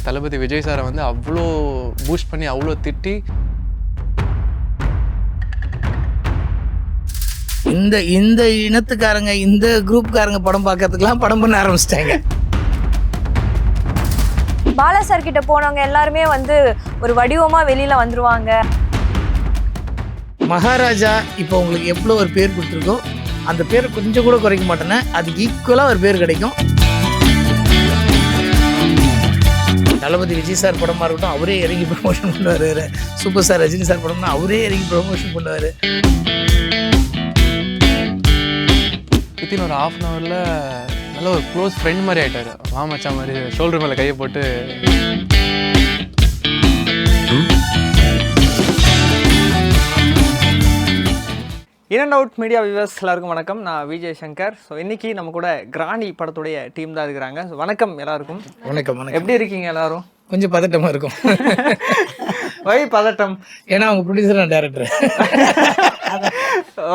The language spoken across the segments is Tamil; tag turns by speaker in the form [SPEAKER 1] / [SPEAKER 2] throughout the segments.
[SPEAKER 1] தளபதி விஜய் சாரை வந்து அவ்வளோ பூஸ்ட் பண்ணி அவ்வளோ திட்டி
[SPEAKER 2] இந்த இனத்துக்காரங்க இந்த குரூப்காரங்க படம் பார்க்கறதுக்கெல்லாம் படம் பண்ண ஆரம்பிச்சிட்டாங்க.
[SPEAKER 3] பாலா சார் கிட்ட போனவங்க எல்லாருமே வந்து ஒரு வடிவமா வெளியில வந்துருவாங்க.
[SPEAKER 2] மகாராஜா இப்போ உங்களுக்கு எவ்வளோ ஒரு பேர் கொடுத்துருக்கோ அந்த பேரை கொஞ்சம் கூட குறைக்க மாட்டேன்னா அதுக்கு ஈக்குவலாக ஒரு பேர் கிடைக்கும். தளபதி விஜய் சார் படமாக இருக்கட்டும் அவரே இறங்கி ப்ரொமோஷன் பண்ணுவார். சூப்பர் ஸ்டார் ரஜினி சார் படம்னா அவரே இறங்கி ப்ரொமோஷன் பண்ணுவார்.
[SPEAKER 1] வித்தின் ஒரு ½ அன் ஹவரில் நல்ல ஒரு க்ளோஸ் ஃப்ரெண்ட் மாதிரி ஆகிட்டார். மாமச்சா மாதிரி ஷோல்டர் மேலே கையை போட்டு
[SPEAKER 4] in and out media viewers எல்லாருக்கும் வணக்கம். நான் விஜய் சங்கர். ஸோ இன்றைக்கி நம்ம கூட கிராணி படத்துடைய டீம் தான் இருக்கிறாங்க. ஸோ வணக்கம் எல்லாருக்கும்.
[SPEAKER 2] வணக்கம்.
[SPEAKER 4] எப்படி இருக்கீங்க எல்லாரும்?
[SPEAKER 2] கொஞ்சம் பதட்டமாக இருக்கும்.
[SPEAKER 4] வை பதட்டம்?
[SPEAKER 2] ஏன்னா அவங்க ப்ரொடியூசர் நான் டேரக்டர்.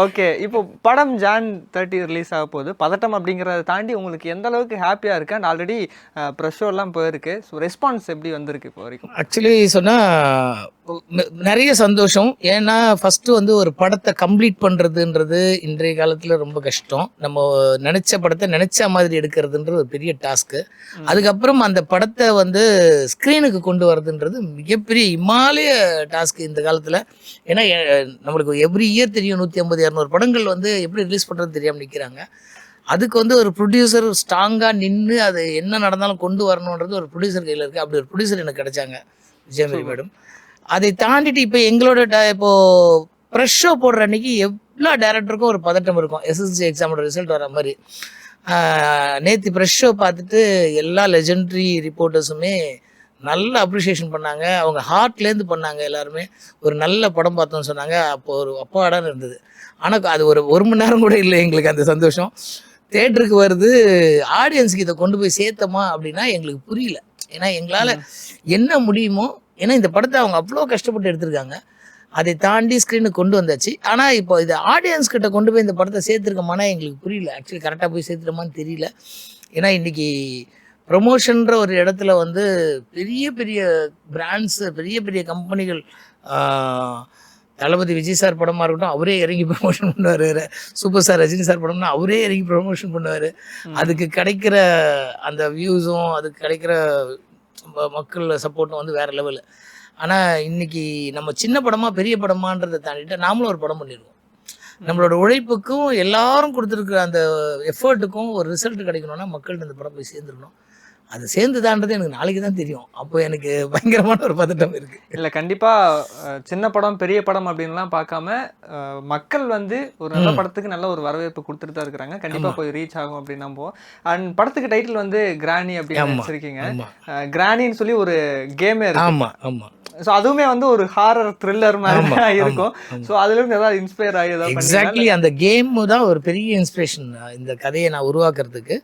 [SPEAKER 4] ஓகே, இப்போ படம் Jan 30 ரிலீஸ் ஆக போகுது. பதட்டம் அப்படிங்கிறத தாண்டி உங்களுக்கு எந்த அளவுக்கு ஹாப்பியாக இருக்குது? அண்ட் ஆல்ரெடி ப்ரெஷ் ஷோலாம் போயிருக்கு. ஸோ ரெஸ்பான்ஸ் எப்படி வந்திருக்கு இப்போ வரைக்கும்?
[SPEAKER 2] ஆக்சுவலி சொன்னால் நிறைய சந்தோஷம். ஏன்னா ஃபஸ்ட்டு வந்து ஒரு படத்தை கம்ப்ளீட் பண்ணுறதுன்றது இன்றைய காலத்தில் ரொம்ப கஷ்டம். நம்ம நினச்ச படத்தை நினச்ச மாதிரி எடுக்கிறதுன்றது ஒரு பெரிய டாஸ்க்கு. அதுக்கப்புறம் அந்த படத்தை வந்து ஸ்க்ரீனுக்கு கொண்டு வரதுன்றது மிகப்பெரிய இமாலய டாஸ்க்கு இந்த காலத்தில். ஏன்னா நம்மளுக்கு எவ்ரி இயர் தெரியும் 150-200 படங்கள் வந்து எப்படி ரிலீஸ் பண்ணுறது தெரியாமல் நிற்கிறாங்க. அதுக்கு வந்து ஒரு ப்ரொடியூசர் ஸ்ட்ராங்காக நின்று அது என்ன நடந்தாலும் கொண்டு வரணுன்றது ஒரு ப்ரொடியூசர் கையில் இருக்குது. அப்படி ஒரு ப்ரொடியூசர் எனக்கு கிடைச்சாங்க, விஜயமேரி மேடம். அதை தாண்டிட்டு இப்போ எங்களோட இப்போது ப்ரெஷ் ஷோ போடுற அன்றைக்கி எவ்வளோ டேரக்டருக்கும் ஒரு பதட்டம் இருக்கும். எஸ்எஸ்சி எக்ஸாமோட ரிசல்ட் வர மாதிரி. நேற்று ப்ரெஷ் ஷோ பார்த்துட்டு எல்லா லெஜெண்டரி ரிப்போர்ட்டர்ஸுமே நல்ல அப்ரிஷியேஷன் பண்ணாங்க. அவங்க ஹார்ட்லேருந்து பண்ணாங்க. எல்லாருமே ஒரு நல்ல படம் பார்த்தோன்னு சொன்னாங்க. அப்போது ஒரு அப்பாடான்னு இருந்தது. ஆனால் அது ஒரு மணி நேரம் கூட இல்லை எங்களுக்கு அந்த சந்தோஷம். தேட்டருக்கு வருது, ஆடியன்ஸுக்கு இதை கொண்டு போய் சேர்த்தோமா அப்படின்னா எங்களுக்கு புரியல. ஏன்னா எங்களால் என்ன முடியுமோ, ஏன்னா இந்த படத்தை அவங்க அவ்வளோ கஷ்டப்பட்டு எடுத்திருக்காங்க. அதை தாண்டி ஸ்க்ரீனுக்கு கொண்டு வந்தாச்சு. ஆனால் இப்போ இதை ஆடியன்ஸ் கிட்ட கொண்டு போய் இந்த படத்தை சேர்த்துருக்கோமானா எங்களுக்கு புரியல. ஆக்சுவலி கரெக்டாக போய் சேர்த்துட்டோமான்னு தெரியல. ஏன்னா இன்றைக்கி ப்ரொமோஷன்ற ஒரு இடத்துல வந்து பெரிய பெரிய பிராண்ட்ஸு, பெரிய பெரிய கம்பெனிகள், தளபதி விஜய் சார் படமாக இருக்கட்டும் அவரே இறங்கி ப்ரொமோஷன் பண்ணுவார். சூப்பர் ஸ்டார் ரஜினி சார் படம்னா அவரே இறங்கி ப்ரொமோஷன் பண்ணுவார். அதுக்கு கிடைக்கிற அந்த வியூஸும் அதுக்கு கிடைக்கிற மக்கள் சப்போர்ட்டும் வந்து வேறு லெவலு. ஆனால் இன்றைக்கி நம்ம சின்ன படமாக பெரிய படமான்றதை தாண்டிட்டு நாமளும் ஒரு படம் பண்ணிடுவோம். நம்மளோட உழைப்புக்கும் எல்லாரும் கொடுத்துருக்குற அந்த எஃபர்ட்டுக்கும் ஒரு ரிசல்ட் கிடைக்கணும்னா மக்கள்கிட்ட இந்த படம் போய் சேர்ந்துருக்கணும். அது சேர்ந்துதான்றது எனக்கு நாளைக்கு தான் தெரியும். அப்போ எனக்கு பயங்கரமான ஒரு பதட்டம் இருக்குது.
[SPEAKER 4] இல்லை, கண்டிப்பாக சின்ன படம் பெரிய படம் அப்படின்லாம் பார்க்காம மக்கள் வந்து ஒரு நல்ல படத்துக்கு நல்ல ஒரு வரவேற்பு கொடுத்துட்டு தான் இருக்கிறாங்க. கண்டிப்பாக போய் ரீச் ஆகும் அப்படின்னு நம்புவோம். அண்ட் படத்துக்கு டைட்டில் வந்து கிராணி அப்படின்னு வச்சிருக்கீங்க. கிராணின்னு சொல்லி ஒரு கேமே இருக்கு.
[SPEAKER 2] ஆமாம் ஆமாம்.
[SPEAKER 4] ஸோ அதுவுமே வந்து ஒரு ஹாரர் த்ரில்லர் மாதிரி தான் இருக்கும். ஸோ அதுலேருந்து ஏதாவது இன்ஸ்பயர் ஆகி ஏதாவது?
[SPEAKER 2] எக்ஸாக்ட்லி அந்த கேமு தான் ஒரு பெரிய இன்ஸ்பிரேஷன் இந்த கதையை நான் உருவாக்குறதுக்கு.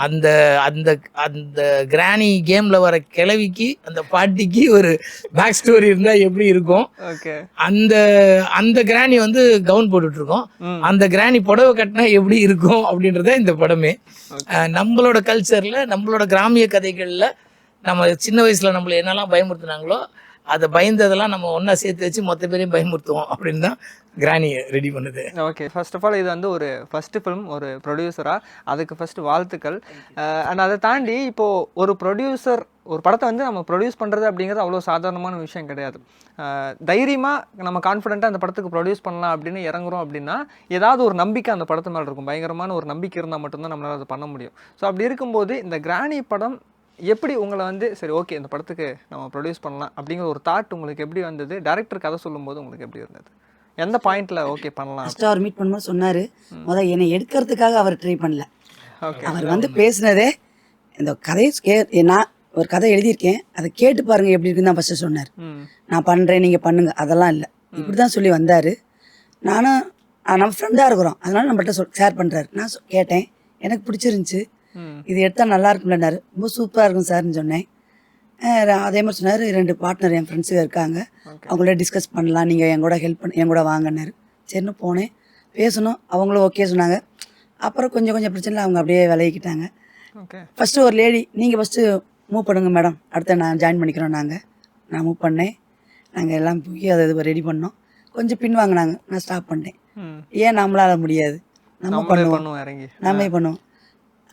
[SPEAKER 2] அந்த அந்த அந்த கிராணி கேமில் வர கிழவிக்கு அந்த பாட்டிக்கு ஒரு பேக் ஸ்டோரி இருந்தால் எப்படி இருக்கும். அந்த அந்த கிராணி வந்து கவுன் போட்டுட்ருக்கோம். அந்த கிராணி புடவை கட்டினா எப்படி இருக்கும் அப்படின்றத இந்த படமே. நம்மளோட கல்ச்சரில் நம்மளோட கிராமிய கதைகளில் நம்ம சின்ன வயசில் நம்மளை என்னெல்லாம் பயமுறுத்துனாங்களோ அதை பயந்ததெல்லாம் நம்ம ஒன்றா சேர்த்து வச்சு மொத்த பேரையும் பயமுறுத்துவோம் அப்படின்னு தான் கிராணியை ரெடி பண்ணுது.
[SPEAKER 4] ஓகே, ஃபர்ஸ்ட் ஆஃப் ஆல் இது வந்து ஒரு ஃபஸ்ட்டு ஃபிலிம், ஒரு ப்ரொடியூசராக அதுக்கு ஃபஸ்ட்டு வாழ்த்துக்கள். அண்ட் அதை தாண்டி இப்போது ஒரு ப்ரொடியூசர் ஒரு படத்தை வந்து நம்ம ப்ரொடியூஸ் பண்ணுறது அப்படிங்கிறது அவ்வளோ சாதாரணமான விஷயம் கிடையாது. தைரியமாக நம்ம கான்ஃபிடென்ட்டாக அந்த படத்துக்கு ப்ரொடியூஸ் பண்ணலாம் அப்படின்னு இறங்குறோம் அப்படின்னா ஏதாவது ஒரு நம்பிக்கை அந்த படத்து மேலே இருக்கும். பயங்கரமான ஒரு நம்பிக்கை இருந்தால் மட்டும்தான் நம்மளால் அதை பண்ண முடியும். ஸோ அப்படி இருக்கும்போது இந்த கிராணி படம் எப்படி உங்களை வந்து சரி ஓகே இந்த படத்துக்கு நம்ம ப்ரொடியூஸ் பண்ணலாம் அப்படிங்கிற ஒரு தாட் உங்களுக்கு எப்படி வந்தது? டேரக்டர் கதை சொல்லும்போது உங்களுக்கு எப்படி இருந்தது? எந்த பாயிண்ட்ல ஓகே பண்ணலாம்?
[SPEAKER 5] ஃபர்ஸ்ட் அவர் மீட் பண்ணும்போது சொன்னார், முதல் என்னை எடுக்கிறதுக்காக அவர் ட்ரை பண்ணல. அவர் வந்து பேசினதே இந்த கதையை நான் ஒரு கதை எழுதியிருக்கேன் அதை கேட்டு பாருங்க எப்படி இருக்குன்னு தான் ஃபஸ்ட்டு சொன்னார். நான் பண்ணுறேன் நீங்கள் பண்ணுங்க அதெல்லாம் இல்லை, இப்படி தான் சொல்லி வந்தார். நானும் நம்ம ஃப்ரெண்டாக இருக்கிறோம் அதனால நம்மள்கிட்ட ஷேர் பண்ணுறாரு. நான் கேட்டேன், எனக்கு பிடிச்சிருந்துச்சி, இது எடுத்தால் நல்லா இருக்கும்லன்னாரு. ரொம்ப சூப்பராக இருக்கும் சார்ன்னு சொன்னேன். அதே மாதிரி சொன்னார், 2 பார்ட்னர் என் ஃப்ரெண்ட்ஸுங்க இருக்காங்க, அவங்கள டிஸ்கஸ் பண்ணலாம், நீங்கள் என் கூட ஹெல்ப் என் கூட வாங்கினாரு. சரின்னு போனேன், பேசணும், அவங்களும் ஓகே சொன்னாங்க. அப்புறம் கொஞ்சம் பிரச்சனை அவங்க அப்படியே விலகிக்கிட்டாங்க. ஃபஸ்ட்டு ஒரு லேடி, நீங்கள் ஃபஸ்ட்டு மூவ் பண்ணுங்க மேடம், அடுத்த நான் ஜாயின் பண்ணிக்கிறோம். நான் மூவ் பண்ணேன். நாங்கள் எல்லாம் போய் அதை இது ரெடி பண்ணோம். கொஞ்சம் பின் வாங்கினாங்க, நான் ஸ்டாப் பண்ணிட்டேன். ஏன் நம்மளால முடியாது, நம்ம பண்ணுவோம்,
[SPEAKER 4] இறங்கி
[SPEAKER 5] நாமே பண்ணுவோம்.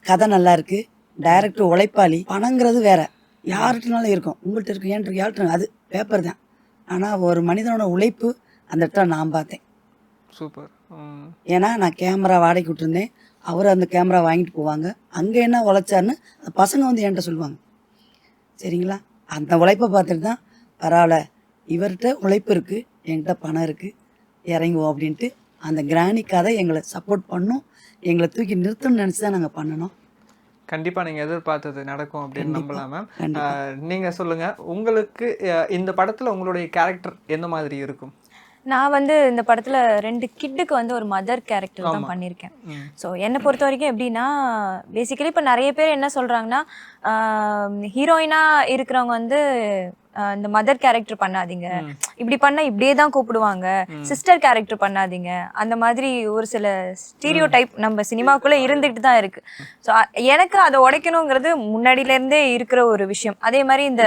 [SPEAKER 5] கதை நல்லா இருக்குது, டைரக்டர் உழைப்பாளி. பணங்கிறது வேற, யார்கிட்டனாலும் இருக்கும், உங்கள்கிட்ட இருக்கு, ஏன்ட்டு யார்கிட்ட, அது பேப்பர் தான். ஆனால் ஒரு மனிதனோட உழைப்பு அந்த இடத்துல நான் பார்த்தேன்.
[SPEAKER 4] சூப்பர்.
[SPEAKER 5] ஏன்னா நான் கேமரா வாடகைக்கு விட்டுருந்தேன், அவர் அந்த கேமரா வாங்கிட்டு போவாங்க. அங்கே என்ன உழைச்சாருன்னு அந்த பசங்க வந்து என்கிட்ட சொல்லுவாங்க. சரிங்களா, அந்த உழைப்பை பார்த்துட்டு தான் பரவாயில்ல, இவர்கிட்ட உழைப்பு இருக்குது, என்கிட்ட பணம் இருக்குது, இறங்குவோம் அப்படின்ட்டு அந்த கிராணி கதை எங்களை சப்போர்ட் பண்ணோம். எங்களை தூக்கி நிறுத்தணும்னு நினச்சி தான் நாங்கள் பண்ணணும்.
[SPEAKER 4] கண்டிப்பாக நீங்கள் எதிர்பார்த்தது நடக்கும் அப்படின்னு நம்பலாம் மேம். நீங்கள் சொல்லுங்கள், உங்களுக்கு இந்த படத்தில் உங்களுடைய கேரக்டர் எந்த மாதிரி இருக்கும்?
[SPEAKER 3] நான் வந்து இந்த படத்துல 2 கிட்டுக்கு வந்து ஒரு மதர் கேரக்டர் தான் பண்ணியிருக்கேன். ஸோ என்னை பொறுத்த வரைக்கும் எப்படின்னா, பேசிக்கலி இப்போ நிறைய பேர் என்ன சொல்றாங்கன்னா, ஹீரோயினா இருக்கிறவங்க வந்து இந்த மதர் கேரக்டர் பண்ணாதீங்க, இப்படி பண்ணா இப்படியே தான் கூப்பிடுவாங்க, சிஸ்டர் கேரக்டர் பண்ணாதீங்க, அந்த மாதிரி ஒரு சில ஸ்டீரியோ டைப் நம்ம சினிமாக்குள்ள இருந்துகிட்டு தான் இருக்கு. ஸோ எனக்கு அதை உடைக்கணுங்கிறது முன்னாடியில இருந்தே இருக்கிற ஒரு விஷயம். அதே மாதிரி இந்த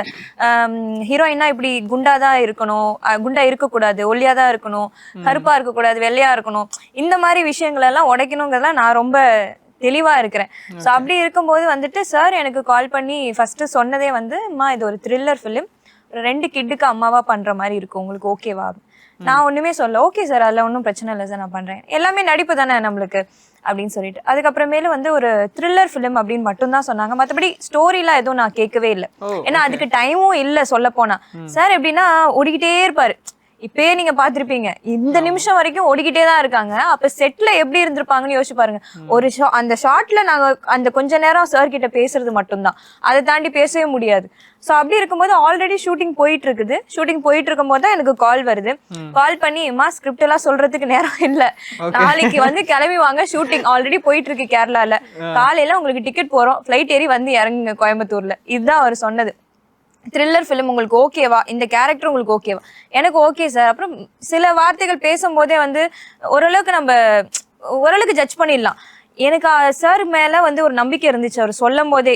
[SPEAKER 3] ஹீரோயினா இப்படி குண்டா தான் இருக்கணும், குண்டா இருக்கக்கூடாது, ஒல்லியா தான் இருக்கணும், கருப்பா இருக்கக்கூடாது, வெள்ளையா இருக்கணும், இந்த மாதிரி விஷயங்கள் எல்லாம் உடைக்கணுங்கிறதுலாம் நான் ரொம்ப தெளிவா இருக்கிறேன். ஸோ அப்படி இருக்கும்போது வந்துட்டு சார் எனக்கு கால் பண்ணி ஃபர்ஸ்ட் சொன்னதே வந்து, அம்மா இது ஒரு த்ரில்லர் ஃபிலிம், 2 கிட்டுக்கு அம்மாவா பண்ற மாதிரி இருக்கும், உங்களுக்கு ஓகேவா? நான் ஒண்ணுமே சொல்ல, ஓகே சார், அதெல்லாம் ஒன்றும் பிரச்சனை இல்லை சார், நான் பண்றேன், எல்லாமே நடிப்பு தானே நம்மளுக்கு அப்படின்னு சொல்லிட்டு அதுக்கப்புறமேல வந்து ஒரு த்ரில்லர் ஃபிலிம் அப்படின்னு மட்டும் தான் சொன்னாங்க. மற்றபடி ஸ்டோரிலாம் எதுவும் நான் கேட்கவே இல்லை. ஏன்னா அதுக்கு டைமும் இல்லை சொல்ல போனா. சார் எப்படின்னா ஓடிக்கிட்டே இருப்பாரு. இப்பயே நீங்க பாத்திருப்பீங்க, இந்த நிமிஷம் வரைக்கும் ஓடிக்கிட்டே தான் இருக்காங்க. அப்ப செட்ல எப்படி இருந்திருப்பாங்கன்னு யோசிச்சு பாருங்க. ஒரு அந்த ஷார்ட்ல நாங்க அந்த கொஞ்ச நேரம் சார் கிட்ட பேசுறது மட்டும்தான், அதை தாண்டி பேசவே முடியாது. ஸோ அப்படி இருக்கும்போது ஆல்ரெடி ஷூட்டிங் போயிட்டு இருக்குது. ஷூட்டிங் போயிட்டு இருக்கும் போது தான் எனக்கு கால் வருது. கால் பண்ணி, அம்மா ஸ்கிரிப்ட் எல்லாம் சொல்றதுக்கு நேரம் இல்லை, நாளைக்கு வந்து கிளம்பி வாங்க, ஷூட்டிங் ஆல்ரெடி போயிட்டு இருக்கு கேரளால, காலையில உங்களுக்கு டிக்கெட் போறோம், ஃபிளைட் ஏறி வந்து இறங்குங்க கோயம்புத்தூர்ல. இதுதான் அவர் சொன்னது. த்ரில்லர் ஃபிலிம் உங்களுக்கு ஓகேவா, இந்த கேரக்டர் உங்களுக்கு ஓகேவா? எனக்கு ஓகே சார். அப்புறம் சில வார்த்தைகள் பேசும்போதே வந்து ஓரளவுக்கு ஜட்ஜ் பண்ணிடலாம். எனக்கு சார் மேல வந்து ஒரு நம்பிக்கை இருந்துச்சு. அவர் சொல்லும் போதே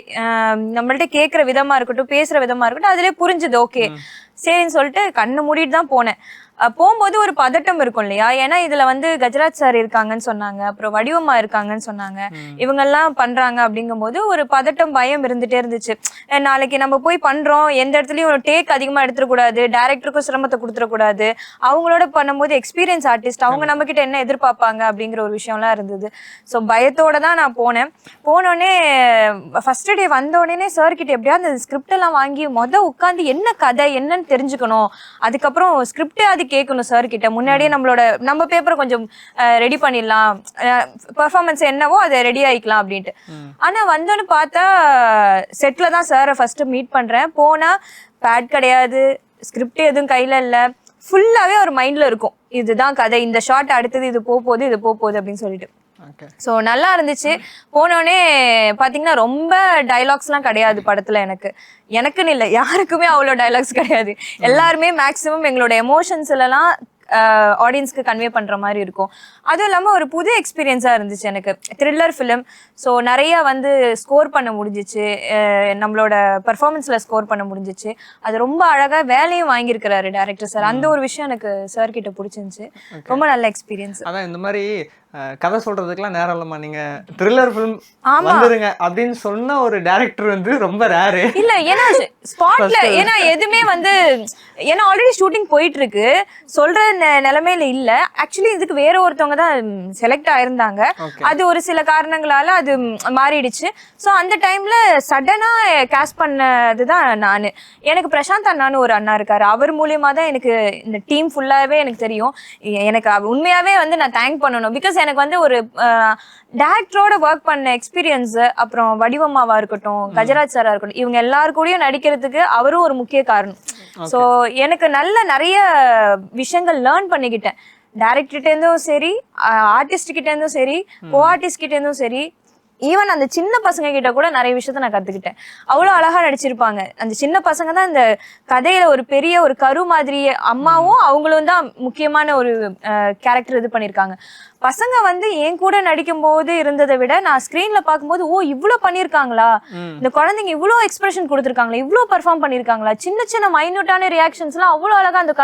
[SPEAKER 3] நம்மள்ட்ட கேட்குற விதமா இருக்கட்டும், பேசுற விதமா இருக்கட்டும், அதுலேயே புரிஞ்சுது. ஓகே சரின்னு சொல்லிட்டு கண்ணை மூடிட்டு தான் போனேன். போகும்போது ஒரு பதட்டம் இருக்கும் இல்லையா? ஏன்னா இதுல வந்து கஜராஜ் சார் இருக்காங்கன்னு சொன்னாங்க, அப்புறம் வடிவமா இருக்காங்கன்னு சொன்னாங்க, இவங்கெல்லாம் பண்றாங்க. அப்படிங்கும்போது ஒரு பதட்டம், பயம் இருந்துட்டே இருந்துச்சு. நாளைக்கு நம்ம போய் பண்றோம், எந்த இடத்துலயும் ஒரு டேக் அதிகமா எடுத்துடக்கூடாது, டைரக்டருக்கும் சிரமத்தை கொடுத்துடக்கூடாது, அவங்களோட பண்ணும்போது எக்ஸ்பீரியன்ஸ் ஆர்டிஸ்ட், அவங்க நம்ம கிட்ட என்ன எதிர்பார்ப்பாங்க அப்படிங்கிற ஒரு விஷயம்லாம் இருந்தது. ஸோ பயத்தோட தான் நான் போனேன். போனோடனே ஃபர்ஸ்ட் டே வந்தோடனே சார் கிட்ட எப்படியாவது அந்த ஸ்கிரிப்ட் எல்லாம் வாங்கி உட்காந்து என்ன கதை என்னன்னு தெரிஞ்சுக்கணும், அதுக்கப்புறம் ஸ்கிரிப்டே அது கேட்கணும் சார் கிட்ட. முன்னாடியே நம்ம பேப்பரை கொஞ்சம் ரெடி பண்ணிடலாம், பெர்ஃபார்மன்ஸ் என்னவோ அதை ரெடி ஆயிக்கலாம் அப்படின்ட்டு. ஆனா வந்தோன்னு பார்த்தா செட்ல தான் சாரை ஃபர்ஸ்ட் மீட் பண்றேன். போனா பேட் கிடையாது, ஸ்கிரிப்ட் எதுவும் கையில இல்ல, ஃபுல்லாவே ஒரு மைண்ட்ல இருக்கும், இதுதான் கதை, இந்த ஷார்ட் அடுத்தது இது போகுது, இது போகுது அப்படின்னு சொல்லிட்டு. ஸோ நல்லா இருந்துச்சு. போனோடனே பார்த்தீங்கன்னா ரொம்ப டைலாக்ஸ்லாம் கிடையாது படத்தில். எனக்குன்னு இல்லை, யாருக்குமே அவ்வளோ டைலாக்ஸ் கிடையாது. எல்லாருமே மேக்ஸிமம் எங்களோட எமோஷன்ஸ்லாம் ஆடியன்ஸ்க்கு கன்வே பண்ணுற மாதிரி இருக்கும். அதுவும் இல்லாமல் ஒரு புது எக்ஸ்பீரியன்ஸாக இருந்துச்சு எனக்கு. த்ரில்லர் ஃபிலிம், ஸோ நிறையா வந்து ஸ்கோர் பண்ண முடிஞ்சிச்சு, நம்மளோட பர்ஃபார்மன்ஸில் ஸ்கோர் பண்ண முடிஞ்சிச்சு. அது ரொம்ப அழகாக வேலையும் வாங்கியிருக்கிறாரு டேரக்டர் சார். அந்த ஒரு விஷயம் எனக்கு சார் கிட்ட பிடிச்சிருந்துச்சு. ரொம்ப நல்ல எக்ஸ்பீரியன்ஸ்.
[SPEAKER 4] அதான் இந்த மாதிரி கதை சொல்றதுக்கெல்லாம் நேரம் இல்லம்மா, நீங்க த்ரில்லர் ஃபிலிம் வந்துருங்க அப்படின்னு சொன்ன ஒரு டைரக்டர் வந்து ரொம்ப ரேரு
[SPEAKER 3] இல்ல. ஏன்னா ஸ்பாட்ல ஏன்னா எதுவுமே வந்து ஏன்னா ஆல்ரெடி ஷூட்டிங் போயிட்டு இருக்கு, சொல்ற நிலைமையில இல்ல. ஆக்சுவலி இதுக்கு வேற ஒருத்தவங்க தான் செலக்ட் ஆயிருந்தாங்க. அது ஒரு சில காரணங்களால அது மாறிடுச்சு. ஸோ அந்த டைம்ல சடனா கேஸ்ட் பண்ணதுதான் நானு. எனக்கு பிரசாந்த் அண்ணான்னு ஒரு அண்ணா இருக்காரு, அவர் மூலியமா தான் எனக்கு இந்த டீம் ஃபுல்லாவே எனக்கு தெரியும். எனக்கு உண்மையாவே வந்து நான் தேங்க் பண்ணணும். பிகாஸ் எனக்கு வந்து ஒரு டேரக்டரோட ஒர்க் பண்ண எக்ஸ்பீரியன்ஸ், அப்புறம் வடிவமாவா இருக்கட்டும், கஜராஜ் சாரா இருக்கட்டும், இவங்க எல்லாருக்கூடயும் நடிக்கிறதுக்கு அவரும் ஒரு முக்கிய காரணம். ஸோ எனக்கு நிறைய விஷயங்கள் லேர்ன் பண்ணிக்கிட்டேன். டேரக்டர்கிட்ட இருந்தும் சரி, ஆர்டிஸ்ட் கிட்ட இருந்தும் சரி, கோ ஆர்டிஸ்ட் கிட்ட இருந்தும் சரி, ஈவன் அந்த சின்ன பசங்க கிட்ட கூட நிறைய விஷயத்த நான் கத்துக்கிட்டேன். அவ்வளோ அழகா நடிச்சிருப்பாங்க. அந்த சின்ன பசங்க தான் இந்த கதையில ஒரு பெரிய ஒரு கரு மாதிரி, அம்மாவும் அவங்களும் தான் முக்கியமான ஒரு கேரக்டர் இது பண்ணியிருக்காங்க. பசங்க வந்து என் கூட நடிக்கும் போது இருந்ததை விட நான் ஸ்கிரீன்ல பார்க்கும்போது ஓ இவ்வளோ பண்ணியிருக்காங்களா, இந்த குழந்தைங்க இவ்வளோ எக்ஸ்பிரஷன் கொடுத்துருக்காங்களா, இவ்வளோ பெர்ஃபார்ம் பண்ணியிருக்காங்களா, சின்ன சின்ன மைன்யூட்டான ரியாக்ஷன்ஸ்லாம் அவ்வளோ அழகா அந்த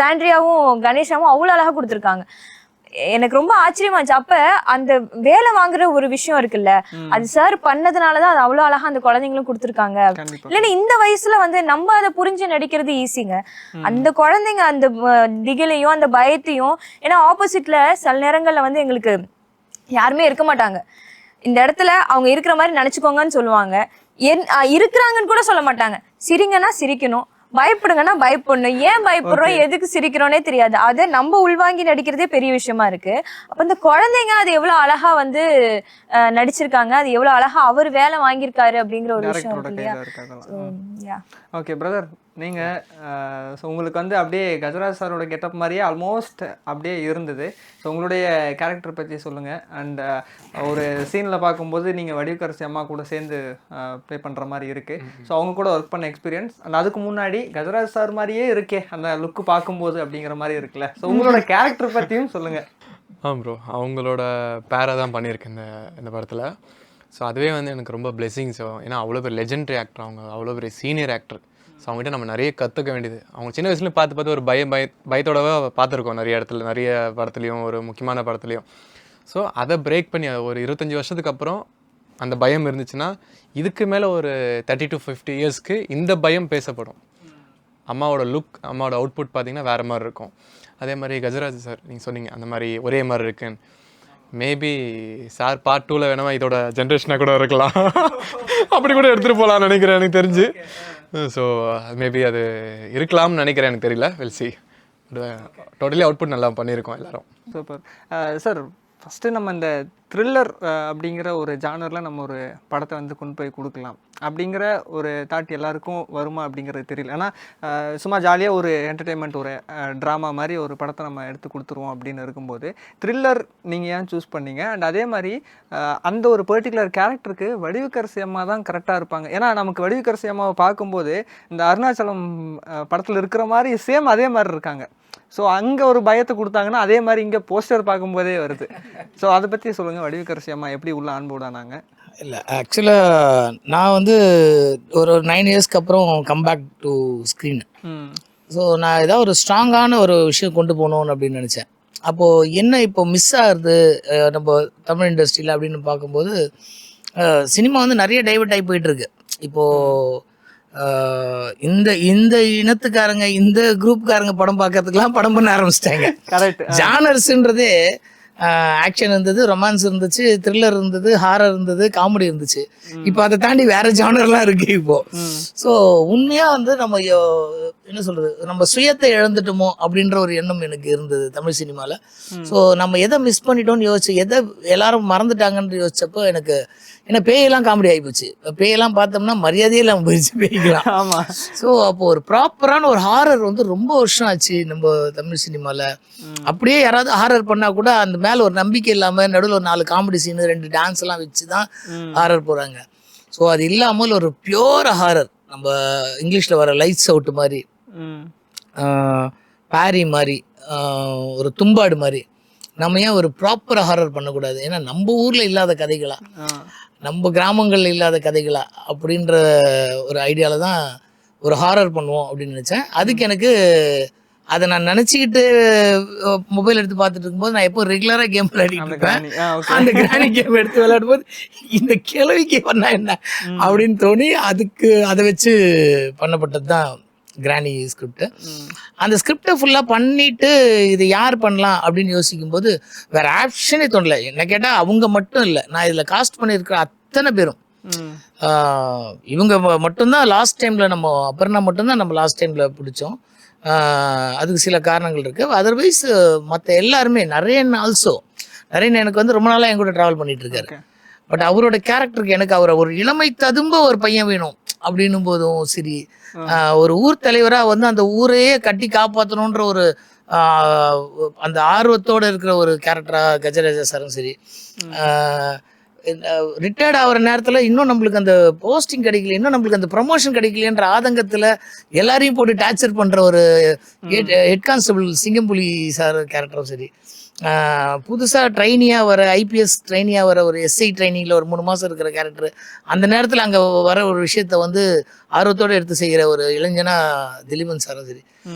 [SPEAKER 3] சாண்ட்ரியாவும் கணேஷாவும் அவ்வளோ அழகா கொடுத்துருக்காங்க. எனக்கு ரொம்ப ஆச்சரியமா இருந்துச்சு. அப்ப அந்த வேலை வாங்குற ஒரு விஷயம் இருக்குல்ல, அது சார் பண்ணதுனாலதான் அது அவ்வளவு அழகா அந்த குழந்தைங்களும் கொடுத்துருக்காங்க. இல்லைன்னா இந்த வயசுல வந்து நம்ம அதை புரிஞ்சு நடிக்கிறது ஈஸிங்க. அந்த குழந்தைங்க அந்த திகிலையும் அந்த பயத்தையும், ஏன்னா ஆப்போசிட்ல சில நேரங்கள்ல வந்து எங்களுக்கு யாருமே இருக்க மாட்டாங்க. இந்த இடத்துல அவங்க இருக்கிற மாதிரி நினைச்சுக்கோங்கன்னு சொல்லுவாங்க, இருக்கிறாங்கன்னு கூட சொல்ல மாட்டாங்க. சிரிங்கன்னா சிரிக்கணும், பயப்படுங்கன்னா பயப்படணும். ஏன் பயப்படுறோம், எதுக்கு சிரிக்கிறோன்னே தெரியாது. அதை நம்ம உள்வாங்கி நடிக்கிறதே பெரிய விஷயமா இருக்கு. அப்ப இந்த குழந்தைங்க அது எவ்வளவு அழகா வந்து நடிச்சிருக்காங்க, அது எவ்வளவு அழகா அவர் வேலை வாங்கியிருக்காரு அப்படிங்கிற ஒரு விஷயம் இருக்கு இல்லையா.
[SPEAKER 4] ஓகே பிரதர், நீங்க உங்களுக்கு வந்து அப்படியே கஜராஜ் சாரோட கெட்டப் மாதிரியே ஆல்மோஸ்ட் அப்படியே இருந்தது. ஸோ உங்களுடைய கேரக்டர் பற்றி சொல்லுங்க. அண்ட் ஒரு சீனில் பார்க்கும்போது நீங்கள் வடிவுக்கரசி அம்மா கூட சேர்ந்து ப்ளே பண்ணுற மாதிரி இருக்கு. ஸோ அவங்க கூட ஒர்க் பண்ண எக்ஸ்பீரியன்ஸ், அண்ட் அதுக்கு முன்னாடி கஜராஜ் சார் மாதிரியே இருக்கே அந்த லுக்கு பார்க்கும்போது அப்படிங்கிற மாதிரி இருக்குல்ல. ஸோ உங்களோட கேரக்டர் பற்றியும் சொல்லுங்க.
[SPEAKER 1] ப்ரோ, அவங்களோட பேரை தான் பண்ணியிருக்கேன் இந்த படத்தில். ஸோ அதுவே வந்து எனக்கு ரொம்ப பிளெஸிங்ஸ். ஏன்னா அவ்வளோ பெரிய லெஜெண்டரி ஆக்டர், அவங்க அவ்வளோ பெரிய சீனியர் ஆக்டர். ஸோ அவங்ககிட்ட நம்ம நிறைய கற்றுக்க வேண்டியது. அவங்க சின்ன வயசுல பார்த்து ஒரு பயத்தோடவே பார்த்துருக்கோம் நிறைய இடத்துல, நிறைய படத்துலையும், ஒரு முக்கியமான படத்துலையும். ஸோ அதை பிரேக் பண்ணி ஒரு 25 வருஷத்துக்கு அப்புறம் அந்த பயம் இருந்துச்சுன்னா, இதுக்கு மேலே ஒரு 30 to 50 இயர்ஸ்க்கு இந்த பயம் பேசப்படும். அம்மாவோட லுக், அம்மாவோட அவுட்புட் பார்த்திங்கன்னா வேறு மாதிரி இருக்கும். அதே மாதிரி கஜராஜ் சார் நீங்கள் சொன்னீங்க அந்த மாதிரி ஒரே மாதிரி இருக்குன்னு. மேபி சார் பார்ட் 2ல் வேணாமா இதோட ஜென்ரேஷனாக கூட இருக்கலாம், அப்படி கூட எடுத்துகிட்டு போகலான்னு நினைக்கிறேன் எனக்கு தெரிஞ்சு. ஸோ மேபி அது இருக்கலாம்னு நினைக்கிறேன், எனக்கு தெரியல. Will see. டோட்டலி அவுட்புட் நல்லா பண்ணியிருக்கோம் எல்லாரும்.
[SPEAKER 4] Super sir. ஃபஸ்ட்டு நம்ம இந்த த்ரில்லர் அப்படிங்கிற ஒரு ஜானரில் நம்ம ஒரு படத்தை வந்து கொண்டு போய் கொடுக்கலாம் அப்படிங்கிற ஒரு தாட் எல்லாருக்கும் வருமா அப்படிங்கிறது தெரியல. ஏன்னா சும்மா ஜாலியாக ஒரு என்டர்டெயின்மெண்ட், ஒரு ட்ராமா மாதிரி ஒரு படத்தை நம்ம எடுத்து கொடுத்துருவோம் அப்படின்னு இருக்கும்போது த்ரில்லர் நீங்கள் ஏன் சூஸ் பண்ணீங்க? அண்ட் அதே மாதிரி அந்த ஒரு பர்டிகுலர் கேரக்டருக்கு வடிவுக்கரசி அம்மா தான் கரெக்டாக இருப்பாங்க. ஏன்னா நமக்கு வடிவுக்கரசி அம்மாவை பார்க்கும்போது இந்த அருணாச்சலம் படத்தில் இருக்கிற மாதிரி சேம் அதே மாதிரி இருக்காங்க. ஸோ அங்கே ஒரு பயத்தை கொடுத்தாங்கன்னா அதே மாதிரி இங்கே போஸ்டர் பார்க்கும்போதே வருது. ஸோ அதை பற்றி சொல்லுங்கள், வடிவுக்கரசி அம்மா எப்படி உள்ள அன்போடானாங்க?
[SPEAKER 2] இல்லை, ஆக்சுவலாக நான் வந்து ஒரு 9 இயர்ஸ்க்கு அப்புறம் கம்பேக் டு ஸ்க்ரீன். ஸோ நான் ஏதாவது ஒரு ஸ்ட்ராங்கான ஒரு விஷயம் கொண்டு போகணுன்னு அப்படின்னு நினச்சேன். அப்போது என்ன இப்போ மிஸ் ஆகுது நம்ம தமிழ் இண்டஸ்ட்ரியில் அப்படின்னு பார்க்கும்போது, சினிமா வந்து நிறைய டைவர்ட் ஆகி போயிட்டுருக்கு. இப்போது இந்த இந்த இனத்துக்காரங்க, இந்த குரூப்காரங்க படம் பார்க்கறதுக்கெல்லாம் படம் பண்ண ஆரம்பிச்சிட்டாங்க. ஜானர்ஸ்ன்றதே ஆக்ஷன் இருந்தது, ரொமான்ஸ் இருந்துச்சு, த்ரில்லர் இருந்தது, ஹாரர் இருந்தது, காமெடி இருந்துச்சு. இப்போ அதை தாண்டி வேற ஜானர்லாம் இருக்கு இப்போ. ஸோ உண்மையாக வந்து நம்ம என்ன சொல்றது, நம்ம சுயத்தை இழந்துட்டோமோ அப்படின்ற ஒரு எண்ணம் எனக்கு இருந்தது தமிழ் சினிமாவில். ஸோ நம்ம எதை மிஸ் பண்ணிட்டோம்னு யோசிச்சு, எதை எல்லாரும் மறந்துட்டாங்கன்னு யோசிச்சப்போ எனக்கு ஏன்னா பேயெல்லாம் காமெடி ஆகிப்போச்சு. பேயெல்லாம் பார்த்தோம்னா மரியாதையே இல்லாமல் போயிடுச்சு பேய்க்கலாம்.
[SPEAKER 4] ஆமாம்.
[SPEAKER 2] ஸோ அப்போ ஒரு ப்ராப்பரான ஒரு ஹாரர் வந்து ரொம்ப வருஷம் ஆச்சு நம்ம தமிழ் சினிமாவில். அப்படியே யாராவது ஹாரர் பண்ணால் கூட அந்த மேலே ஒரு நம்பிக்கை இல்லாமல் நடுவில் ஒரு 4 காமெடி சீனு 2 டான்ஸ் எல்லாம் வச்சு தான் ஹாரர் போகிறாங்க. ஸோ அது இல்லாமல் ஒரு பியூர் ஹாரர், நம்ம இங்கிலீஷில் வர லைட்ஸ் அவுட் மாதிரி, பாரி மாதிரி, ஒரு தும்பாடு மாதிரி, நம்ம ஏன் ஒரு ப்ராப்பர் ஹாரர் பண்ணக்கூடாது? ஏன்னா நம்ம ஊரில் இல்லாத கதைகளா, நம்ம கிராமங்களில் இல்லாத கதைகளா அப்படின்ற ஒரு ஐடியாவில் தான் ஒரு ஹாரர் பண்ணுவோம் அப்படின்னு நினச்சேன். அதுக்கு எனக்கு அதை நான் நினச்சிக்கிட்டு மொபைல் எடுத்து பார்த்துட்டு இருக்கும்போது, நான் எப்போ ரெகுலராக கேம் விளையாடிட்டு இருப்பேன். அந்த கிராணி கேம் எடுத்து விளையாடும் போது இந்த கிழவிக்கு பண்ணா என்ன அப்படின்னு தோணி அதை வச்சு பண்ணப்பட்டது தான் கிராணி ஸ்கிரிப்ட். அந்த ஸ்கிரிப்டை ஃபுல்லாக பண்ணிட்டு இது யார் பண்ணலாம் அப்படின்னு யோசிக்கும்போது வேற ஆப்ஷனே தோணல. என்ன கேட்டால் அவங்க மட்டும் இல்லை, நான் இதில் காஸ்ட் பண்ணியிருக்கிற அத்தனை பேரும் இவங்க மட்டும்தான் லாஸ்ட் டைமில், நம்ம அபர்ணா மட்டும்தான் நம்ம லாஸ்ட் டைமில் பிடிச்சோம். அதுக்கு சில காரணங்கள் இருக்குது. அதர்வைஸ் மற்ற எல்லாருமே, நரேன் ஆல்சோ, நரேன் எனக்கு வந்து ரொம்ப நாளாக என் கூட ட்ராவல் பண்ணிட்டு இருக்காரு. பட் அவரோட கேரக்டருக்கு எனக்கு அவரை ஒரு இளமை ததும்ப ஒரு பையன் வேணும் அப்படின்னும் போதும் சரி, ஒரு ஊர் தலைவராக வந்து அந்த ஊரையே கட்டி காப்பாற்றணுன்ற ஒரு அந்த ஆர்வத்தோடு இருக்கிற ஒரு கேரக்டராக கஜராஜா சாரும் சரி, ரிட்டையர்ட் ஆகிற நேரத்தில் இன்னும் நம்மளுக்கு அந்த போஸ்டிங் கிடைக்கல, இன்னும் நம்மளுக்கு அந்த ப்ரமோஷன் கிடைக்கலன்ற ஆதங்கத்தில் எல்லாரையும் போட்டு டார்ச்சர் பண்ணுற ஒரு ஹெட் கான்ஸ்டபிள் சிங்கம்புலி சார் கேரக்டரும் சரி, புதுசாக ட்ரைனியாக வர ஐபிஎஸ் ட்ரைனியாக வர ஒரு எஸ்ஐ ட்ரைனிங்கில் ஒரு 3 மாதம் இருக்கிற கேரக்டர், அந்த நேரத்தில் அங்கே வர ஒரு விஷயத்த வந்து ஆர்வத்தோடு எடுத்து செய்கிற ஒரு இளைஞனா திலீபன் சாரும் சரி,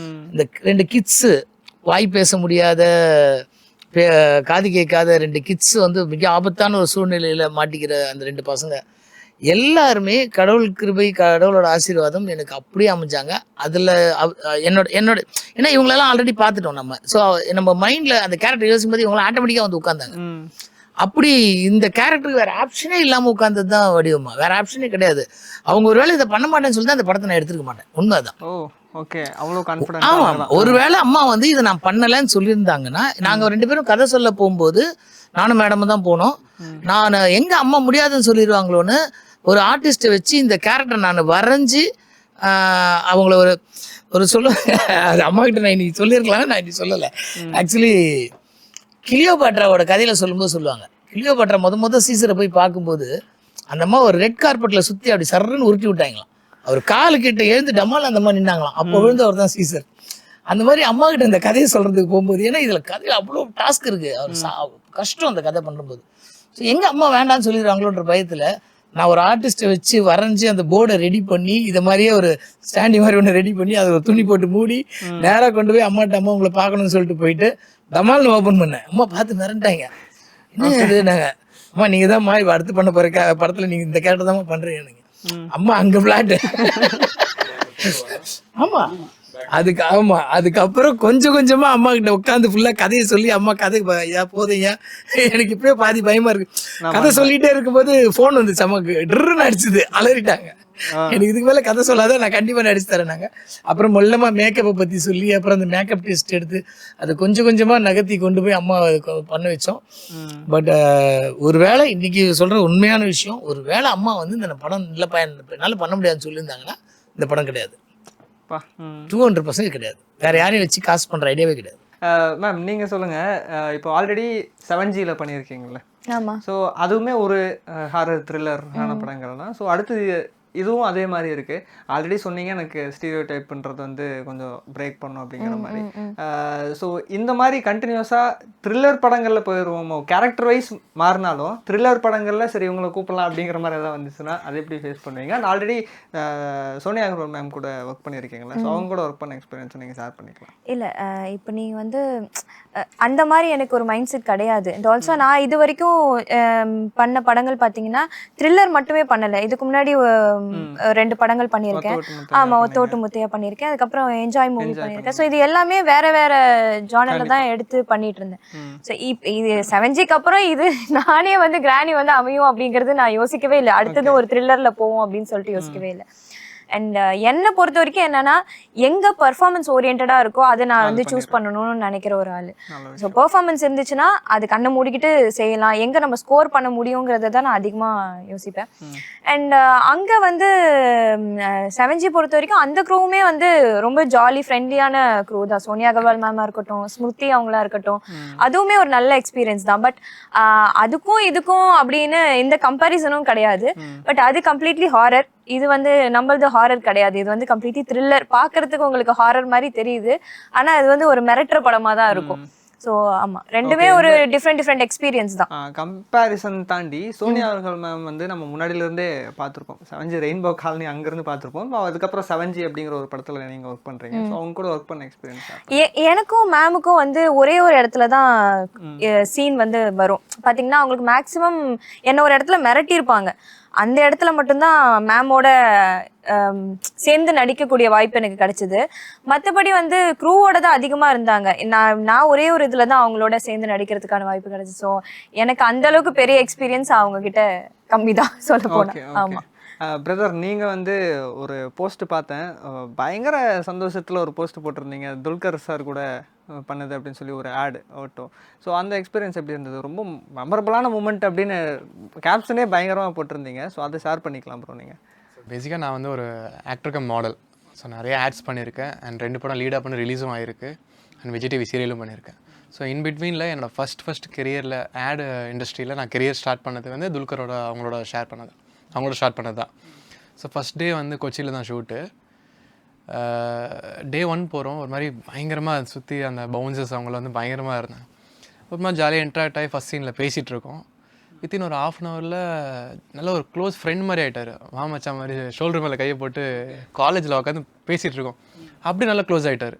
[SPEAKER 2] இந்த 2 கிட்ஸு வாய் பேச முடியாத காது கேட்காத 2 கிட்ஸ் வந்து மிக ஆபத்தான ஒரு சூழ்நிலையில் மாட்டிக்கிற அந்த 2 பசங்க எல்லாருமே கடவுள் கிருபை, கடவுளோட ஆசீர்வாதம் எனக்கு அப்படியே அமைஞ்சாங்க. அதில் என்னோட ஏன்னா இவங்களெல்லாம் ஆல்ரெடி பார்த்துட்டோம் நம்ம. ஸோ நம்ம மைண்டில் அந்த கேரக்டர் யோசிக்கும் போது இவங்களாம் ஆட்டோமேட்டிக்காக வந்து உட்காந்தாங்க. அப்படி இந்த கேரக்டருக்கு வேறு ஆப்ஷனே இல்லாமல் உட்காந்தது தான் வடிவமா, வேறு ஆப்ஷனே கிடையாது. அவங்க ஒரு வேளை இதை பண்ண மாட்டேன்னு சொல்லி தான் அந்த படத்தை நான் எடுத்துருக்க மாட்டேன். உண்மைதான்.
[SPEAKER 4] ஓகே, அவ்வளோ கான்ஃபிடன்ட்.
[SPEAKER 2] ஆமாம், ஒருவேளை அம்மா வந்து இதை நான் பண்ணலைன்னு சொல்லியிருந்தாங்கன்னா, நாங்கள் 2 பேரும் கதை சொல்ல போகும்போது நானும் மேடமும் தான் போனோம். நான் எங்கே அம்மா முடியாதுன்னு சொல்லிடுவாங்களோன்னு ஒரு ஆர்டிஸ்ட்டை வச்சு இந்த கேரக்டர் நான் வரைஞ்சி அவங்கள ஒரு அது அம்மா கிட்ட நான் இன்னைக்கு சொல்லியிருக்கலாம், நான் இன்னைக்கு சொல்லலை. ஆக்சுவலி கிளியோபாட்ராவோட கதையில் சொல்லும்போது சொல்லுவாங்க, கிளியோபாட்ரா முத சீசரை போய் பார்க்கும்போது அந்த அம்மா ஒரு ரெட் கார்பெட்டில் சுற்றி அப்படி சர்றன்னு உருட்டி விட்டாங்களாம். அவர் காலு கிட்ட எழுந்து டம்மால் அந்த அம்மா நின்னாங்களாம். அப்போ விழுந்து அவர் தான் சீசர். அந்த மாதிரி அம்மா கிட்ட இந்த கதையை சொல்கிறதுக்கு போகும்போது, ஏன்னா இதில் கதையில் அவ்வளோ டாஸ்க் இருக்குது, அவர் கஷ்டம் அந்த கதை பண்ணும்போது. ஸோ எங்கள் அம்மா வேண்டான்னு சொல்லிடுவாங்களோன்ற பயத்தில் நான் ஒரு ஆர்டிஸ்ட்டை வச்சு வரைஞ்சி அந்த போர்டை ரெடி பண்ணி இதை மாதிரியே ஒரு ஸ்டாண்டி மாதிரி ஒன்று ரெடி பண்ணி அதை ஒரு துணி போட்டு மூடி நேராக கொண்டு போய் அம்மாட்ட அம்மா உங்களை பார்க்கணும்னு சொல்லிட்டு போயிட்டு தமால்னு ஓப்பன் பண்ணேன். அம்மா பார்த்து மிரண்டாங்க. என்ன இது நாங்கள் அம்மா நீங்கள் தான் இப்போ அடுத்து பண்ண போகிற படத்தில் நீங்கள் இந்த கேரக்டர் தான் பண்ணுறீங்க. அம்மா அங்கே ஃப்ளாட்டு. ஆமாம், அதுக்கப்புறம் கொஞ்சம் கொஞ்சமாக அம்மா கிட்ட உட்காந்து ஃபுல்லாக கதையை சொல்லி, அம்மா கதை ஐயா போதையா எனக்கு இப்போயே பாதி பயமாக இருக்கு. கதை சொல்லிகிட்டே இருக்கும்போது ஃபோன் வந்துச்சு அம்மாக்கு, ட்ருன்னு அடிச்சுது, அலறிட்டாங்க. எனக்கு இதுக்கு மேலே கதை சொல்லாத, நான் கண்டிப்பாக நடிச்சு தரேனாங்க. அப்புறம் மொல்லமாக மேக்கப்பை பற்றி சொல்லி அப்புறம் அந்த மேக்கப் டெஸ்ட் எடுத்து அதை கொஞ்சம் கொஞ்சமாக நகர்த்தி கொண்டு போய் அம்மா பண்ண வச்சோம். பட் ஒரு வேளை இன்றைக்கி சொல்கிற உண்மையான விஷயம், ஒரு வேளை அம்மா வந்து இந்த படம் இல்லைப்பா என்னால் பண்ண முடியாதுன்னு சொல்லியிருந்தாங்கன்னா இந்த படம் கிடையாது. 200% கிடையாது. வேற யாரையும் வச்சு காசு பண்ற ஐடியாவே கிடையாது.
[SPEAKER 4] மேம் நீங்க சொல்லுங்க, இப்போ ஆல்ரெடி 7Gல பண்ணியிருக்கீங்கல்ல.
[SPEAKER 3] ஆமா.
[SPEAKER 4] ஸோ அதுவுமே ஒரு ஹாரர் த்ரில்லரான படங்கள் தான். ஸோ அடுத்தது இதுவும் அதே மாதிரி இருக்கு. ஆல்ரெடி சொன்னீங்க எனக்கு ஸ்டீரியோ டைப் பண்ணுறது வந்து கொஞ்சம் பிரேக் பண்ணும் அப்படிங்கிற மாதிரி. ஸோ இந்த மாதிரி கண்டினியூஸாக த்ரில்லர் படங்களில் போயிடுவோமோ, கேரக்டர் வைஸ் மாறினாலும் த்ரில்லர் படங்களில் சரி இவங்களை கூப்பிடலாம் அப்படிங்கிற மாதிரி எதாவது வந்துச்சுன்னா அதை எப்படி ஃபேஸ் பண்ணுவீங்க? And already Sonia Agarwal ma'am கூட ஒர்க் பண்ணியிருக்கீங்களா? ஸோ அவங்க கூட ஒர்க் பண்ண எக்ஸ்பீரியன்ஸ் நீங்கள் ஷேர் பண்ணிக்கலாம்.
[SPEAKER 3] இல்லை, இப்போ நீங்கள் வந்து அந்த மாதிரி எனக்கு ஒரு மைண்ட் செட் கிடையாது. அண்ட் ஆல்சோ நான் இது வரைக்கும் பண்ண படங்கள் பார்த்தீங்கன்னா த்ரில்லர் மட்டுமே பண்ணலை. இதுக்கு முன்னாடி 2 படங்கள் பண்ணியிருக்கேன். ஆமாம், ஒத்தோட்டு முத்தையா பண்ணியிருக்கேன். அதுக்கப்புறம் என்ஜாய் மூவி பண்ணியிருக்கேன். ஸோ இது எல்லாமே வேற வேற ஜானர்ல தான் எடுத்து பண்ணிட்டு இருந்தேன். ஸோ இது 7Gக்கு அப்புறம் இது நானே வந்து கிராணி வந்து அமையும் அப்படிங்கிறது நான் யோசிக்கவே இல்லை. அடுத்தது ஒரு த்ரில்லர்ல போவோம் அப்படின்னு சொல்லிட்டு யோசிக்கவே இல்லை. அண்ட் என்னை பொறுத்த வரைக்கும் என்னன்னா, எங்க பர்ஃபார்மன்ஸ் ஓரியன்டா இருக்கோ அதை நான் வந்து சூஸ் பண்ணணும்னு நினைக்கிற ஒரு ஆள். ஸோ பெர்ஃபார்மன்ஸ் இருந்துச்சுன்னா அது கண்ணை மூடிக்கிட்டு செய்யலாம், எங்க நம்ம ஸ்கோர் பண்ண முடியுங்கிறத தான் நான் அதிகமாக யோசிப்பேன். அண்ட் அங்கே வந்து 7G பொறுத்த வரைக்கும் அந்த க்ரூவுமே வந்து ரொம்ப ஜாலி ஃப்ரெண்ட்லியான க்ரூ தான். சோனியா அகர்வால் மேமாக இருக்கட்டும், ஸ்மிருதி அவங்களா இருக்கட்டும், அதுவுமே ஒரு நல்ல எக்ஸ்பீரியன்ஸ் தான். பட் அதுக்கும் இதுக்கும் அப்படின்னு எந்த கம்பேரிசனும் கிடையாது. பட் அது கம்ப்ளீட்லி ஹாரர், இது வந்து நம்மளது ஹாரர் கிடையாது. இது வந்து கம்ப்ளீட்லி த்ரில்லர். பார்க்கறதுக்கு உங்களுக்கு ஹாரர் மாதிரி தெரியுது, ஆனால் அது வந்து ஒரு மிரட்டுற படமாக தான் இருக்கும். ஸோ ஆமாம், ரெண்டுமே ஒரு டிஃப்ரெண்ட் எக்ஸ்பீரியன்ஸ் தான்.
[SPEAKER 4] கம்பேரிசன் தாண்டி சோனியா அவர்கள் மேம் வந்து நம்ம முன்னாடியிலேருந்தே பார்த்துருப்போம். 7G ரெயின்போ காலனி அங்கேருந்து பார்த்துருப்போம். அதுக்கப்புறம் 7G அப்படிங்கிற ஒரு படத்தில் நீங்கள் ஒர்க் பண்ணுறீங்க. ஸோ அவங்க கூட ஒர்க் பண்ண எக்ஸ்பீரியன்ஸ்
[SPEAKER 3] எனக்கும் மேமுக்கும் வந்து ஒரே ஒரு இடத்துல தான் சீன் வந்து வரும். பார்த்தீங்கன்னா அவங்களுக்கு மேக்ஸிமம் என்ன ஒரு இடத்துல மிரட்டியிருப்பாங்க. அந்த இடத்துல மட்டும்தான் மேமோட சேர்ந்து நடிக்கக்கூடிய வாய்ப்பு எனக்கு கிடைச்சிது. மற்றபடி வந்து க்ரூவோட தான் அதிகமாக இருந்தாங்க. நான் ஒரே ஒரு இதில் தான் அவங்களோட சேர்ந்து நடிக்கிறதுக்கான வாய்ப்பு கிடைச்சி. ஸோ எனக்கு அந்த அளவுக்கு பெரிய எக்ஸ்பீரியன்ஸ் அவங்க கிட்ட கம்மி தான் சொல்ல போனேன். ஆமாம்
[SPEAKER 4] பிரதர், நீங்கள் வந்து ஒரு போஸ்ட் பார்த்தேன், பயங்கர சந்தோஷத்தில் ஒரு போஸ்ட் போட்டிருந்தீங்க, துல்கர் சார் கூட பண்ணுது அப்படின்னு சொல்லி ஒரு ஆட் ஓட்டோ. ஸோ அந்த எக்ஸ்பீரியன்ஸ் எப்படி இருந்தது? ரொம்ப மெமரபுளான மூமெண்ட் அப்படின்னு கேப்ஷனே பயங்கரமாக போட்டிருந்தீங்க. ஸோ அதை ஷேர் பண்ணிக்கலாம் ப்ரோ. நீங்கள்
[SPEAKER 1] பேசிக்காக நான் வந்து ஒரு ஆக்டர் கம் மாடல். ஸோ நிறைய ஆட்ஸ் பண்ணியிருக்கேன். அண்ட் 2 படம் லீடாக பண்ணி ரிலீஸும் ஆகிருக்கு. அண்ட் விஜய் டிவி சீரியலும் பண்ணியிருக்கேன். ஸோ இன் பிட்வீனில் என்னோட ஃபஸ்ட் கெரியரில் ஆட் இண்டஸ்ட்ரியில் நான் கெரியர் ஸ்டார்ட் பண்ணது வந்து துல்கரோட அவங்களோட ஸ்டார்ட் பண்ணது தான். ஸோ ஃபஸ்ட் டே வந்து கொச்சியில் தான் ஷூட்டு. டே 1 போகிறோம். ஒரு மாதிரி பயங்கரமாக சுற்றி அந்த பவுன்சர்ஸ் அவங்கள வந்து பயங்கரமாக இருந்தேன். ஒரு மாதிரி ஜாலியாக இன்ட்ராக்ட் ஆகி ஃபஸ்ட் சீனில் பேசிகிட்டு இருக்கோம். வித்தின் ஒரு 1/2 ஹவரில் நல்ல ஒரு க்ளோஸ் ஃப்ரெண்ட் மாதிரி ஆகிட்டார். மச்சான் மாதிரி ஷோல்டர் மேலே கையை போட்டு காலேஜில் உட்காந்து பேசிகிட்டு இருக்கோம். அப்படி நல்லா க்ளோஸ் ஆகிட்டார்.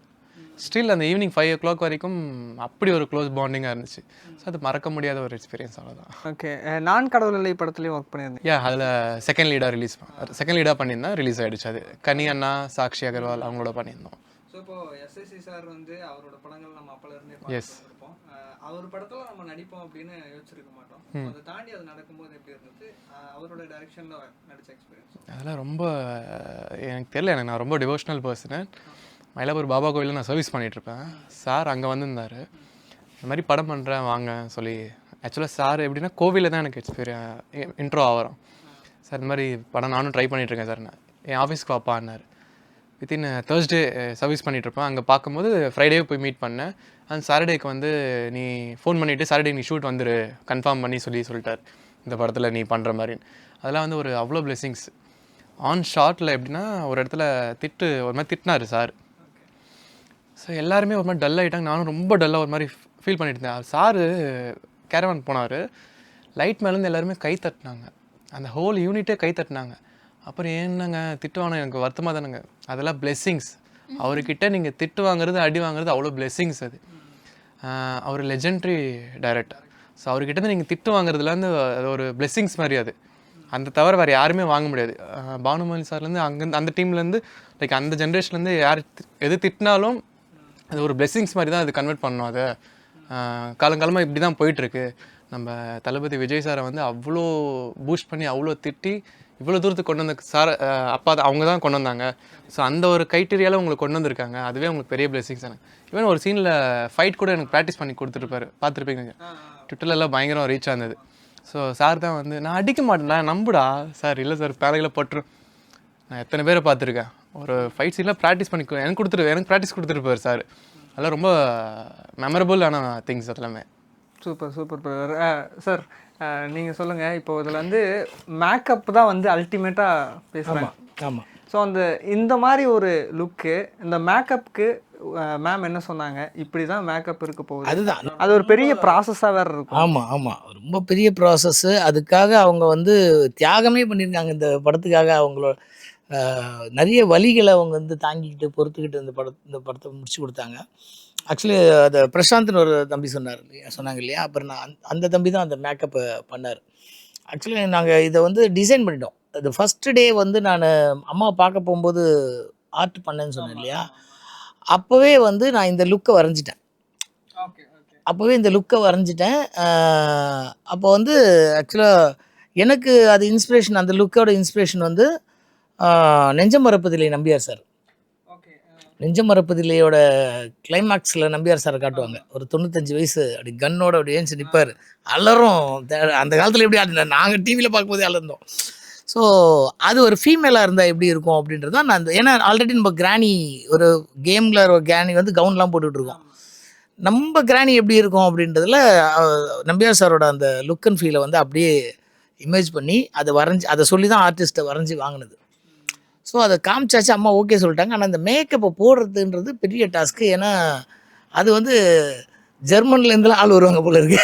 [SPEAKER 1] ஸ்டில் அந்த ஈவினிங் 5 o'clock வரைக்கும் அப்படி ஒரு க்ளோஸ் பாண்டிங்காக இருந்துச்சு. ஸோ அது மறக்க முடியாத ஒரு எக்ஸ்பீரியன்ஸ், அவ்வளோதான்.
[SPEAKER 4] ஓகே, நான் கடவுள் இல்லை படத்துலையும் ஒர்க் பண்ணியிருந்தேன்.
[SPEAKER 1] அதில் செகண்ட் லீடாக பண்ணியிருந்தேன். ரிலீஸ் ஆகிடுச்சு. அது கனி அண்ணா, சாக்ஷி அகர்வால் அவங்களோட பண்ணியிருந்தோம்.
[SPEAKER 4] ஸோ இப்போ எஸ்எஸ்சி சார் வந்து அவரோட படங்கள் நம்ம அப்போலேருந்தே பார்த்துருப்போம். அவர் படத்தில் நம்ம நடிப்போம் அப்படின்னு யோசிச்சிருக்க மாட்டோம். அதை தாண்டி அது நடக்கும்போது எப்படி இருந்தது? அவரோட டைரக்ஷனில் நடித்த எக்ஸ்பீரியன்ஸ்
[SPEAKER 1] அதெல்லாம் ரொம்ப எனக்கு தெரியல. நான் ரொம்ப டிவோஷனல் பர்சனு. மயிலாப்பூர் பாபா கோயிலில் நான் சர்வீஸ் பண்ணிகிட்ருப்பேன். சார் அங்கே வந்திருந்தார். இந்த மாதிரி படம் பண்ணுறேன் வாங்க சொல்லி. ஆக்சுவலாக சார் எப்படின்னா கோவிலில் தான் எனக்கு இன்ட்ரோ ஆகிறோம். சார் இந்த மாதிரி படம் நானும் ட்ரை பண்ணிகிட்ருக்கேன் சார், நான் என் ஆஃபீஸ்க்கு வாப்பான்னார். வித்தின் தேர்ஸ்டே சர்வீஸ் பண்ணிகிட்ருப்பேன். அங்கே பார்க்கும்போது ஃப்ரைடே போய் மீட் பண்ணேன். அண்ட் சாட்டர்டேக்கு வந்து நீ ஃபோன் பண்ணிவிட்டு சாட்டர்டே நீ ஷூட் வந்துரு கன்ஃபார்ம் பண்ணி சொல்லிட்டார் இந்த படத்தில் நீ பண்ணுற மாதிரின்னு. அதெல்லாம் வந்து ஒரு அவ்வளோ பிளெஸிங்ஸ். ஆன் ஷார்ட்டில் எப்படின்னா ஒரு இடத்துல ஒரு மாதிரி திட்டினார் சார். ஸோ எல்லாருமே ஒரு மாதிரி டல் ஆகிட்டாங்க. நானும் ரொம்ப டல்லாக ஒரு மாதிரி ஃபீல் பண்ணிட்டு இருந்தேன். சார் கேரவான் போனார். லைட் மேலேருந்து எல்லாருமே கை தட்டினாங்க. அந்த ஹோல் யூனிட்டே கை தட்டினாங்க. அப்புறம் என்னங்க திட்டுவானோ எனக்கு வருத்தமாக தானேங்க. அதெல்லாம் பிளெஸ்ஸிங்ஸ். அவர்கிட்ட நீங்கள் திட்டு வாங்குறது அடி வாங்குறது அவ்வளோ பிளெஸ்ஸிங்ஸ். அது அவர் லெஜெண்ட்ரி டைரக்டர். ஸோ அவர்கிட்ட நீங்கள் திட்டு வாங்குறதுலேருந்து அது ஒரு பிளெஸ்ஸிங்ஸ் மாதிரி. அது அந்த தவிர வேறு யாருமே வாங்க முடியாது. பானுமதி சார்லேருந்து அந்த டீம்லேருந்து லைக் அந்த ஜென்ரேஷன்லேருந்து யார் எது திட்டினாலும் அது ஒரு பிளெஸ்ஸிங்ஸ் மாதிரி தான் அது கன்வெர்ட் பண்ணணும். அதை காலங்காலமாக இப்படி தான் போயிட்டுருக்கு. நம்ம தளபதி விஜய் சாரை வந்து அவ்வளோ பூஸ்ட் பண்ணி அவ்வளோ திட்டி இவ்வளோ தூரத்துக்கு கொண்டு வந்த சார் அப்பா அவங்க தான் கொண்டு வந்தாங்க. ஸோ அந்த ஒரு க்ரைட்டீரியாவில் உங்களுக்கு கொண்டு வந்திருக்காங்க. அதுவே உங்களுக்கு பெரிய பிளெஸ்ஸிங்ஸ் எனக்கு. ஈவன் ஒரு சீனில் ஃபைட் கூட எனக்கு ப்ராக்டிஸ் பண்ணி கொடுத்துருப்பாரு. பார்த்துருப்பீங்க, ட்விட்டர்லாம் பயங்கரம் ரீச் ஆனது. ஸோ சார் தான் வந்து நான் அடிக்க மாட்டேன்டா நம்புடா சார். இல்லை சார் பேரையில் போட்டுரும். நான் எத்தனை பேரை பார்த்துருக்கேன். ஒரு ஃபைட் சீனில் ப்ராக்டிஸ் பண்ணி எனக்கு ப்ராக்டிஸ் கொடுத்துருப்பார் சார். அதெல்லாம் ரொம்ப மெமரபுளான திங்ஸ் அதெல்லாமே.
[SPEAKER 4] Super sir. நீங்கள் சொல்லுங்கள், இப்போ இதில் வந்து மேக்கப் தான் வந்து அல்டிமேட்டாக பேசுகிறாங்க.
[SPEAKER 2] ஆமாம்.
[SPEAKER 4] ஸோ இந்த மாதிரி ஒரு லுக்கு, இந்த மேக்கப்புக்கு மேம் என்ன சொன்னாங்க? இப்படி தான் மேக்கப் இருக்க போகுது.
[SPEAKER 2] அதுதான்,
[SPEAKER 4] அது ஒரு பெரிய ப்ராசஸாக வேறு இருக்கும்.
[SPEAKER 2] ஆமாம், ரொம்ப பெரிய ப்ராசஸ்ஸு. அதுக்காக அவங்க வந்து தியாகமே பண்ணியிருக்காங்க இந்த படத்துக்காக. அவங்களோட நிறைய வழிகளை அவங்க வந்து தாங்கிக்கிட்டு பொறுத்துக்கிட்டு இந்த படத்தை முடிச்சு கொடுத்தாங்க. ஆக்சுவலி அதை பிரசாந்த்னு ஒரு தம்பி சொன்னாங்க இல்லையா, அப்புறம் நான் அந்த தம்பி தான் அந்த மேக்கப்பை பண்ணார். ஆக்சுவலி நாங்கள் இதை வந்து டிசைன் பண்ணிட்டோம். அது ஃபஸ்ட்டு டே வந்து நான் அம்மாவை பார்க்க போகும்போது ஆர்ட் பண்ணேன்னு சொன்னேன் இல்லையா, அப்போவே வந்து நான் இந்த லுக்கை வரைஞ்சிட்டேன். அப்போ வந்து ஆக்சுவலாக எனக்கு அது இன்ஸ்பிரேஷன், அந்த லுக்கோட இன்ஸ்பிரேஷன் வந்து நெஞ்சம் மறப்பதில்லை நம்பியார் சார். நெஞ்சம் மறப்பதில்லையோட கிளைமேக்ஸில் நம்பியார் சாரை காட்டுவாங்க. ஒரு 95 வயசு அப்படி கன்னோட அப்படி ஏஞ்சி நிற்பார். அலரும். அந்த காலத்தில் எப்படி அது நாங்கள் டிவியில் பார்க்கும்போதே அலர்ந்தோம். ஸோ அது ஒரு ஃபீமேலாக இருந்தால் எப்படி இருக்கும் அப்படின்றது தான் நான் ஏன்னா ஆல்ரெடி நம்ம கிராணி ஒரு கேமில் ஒரு கிராணி வந்து கவுன்லாம் போட்டுட்ருக்கோம். நம்ம கிராணி எப்படி இருக்கும் அப்படின்றதுல நம்பியார் சாரோட அந்த லுக் அண்ட் ஃபீலை வந்து அப்படியே இமேஜ் பண்ணி அதை சொல்லி தான் ஆர்டிஸ்ட்டை வரைஞ்சி வாங்கினது. ஸோ அதை காமிச்சாச்சு, அம்மா ஓகே சொல்லிட்டாங்க. ஆனால் அந்த மேக்கப்பை போடுறதுன்றது பெரிய டாஸ்க்கு. ஏன்னா அது வந்து ஜெர்மன்லேருந்துலாம் ஆள் வருவாங்க போல இருக்கு.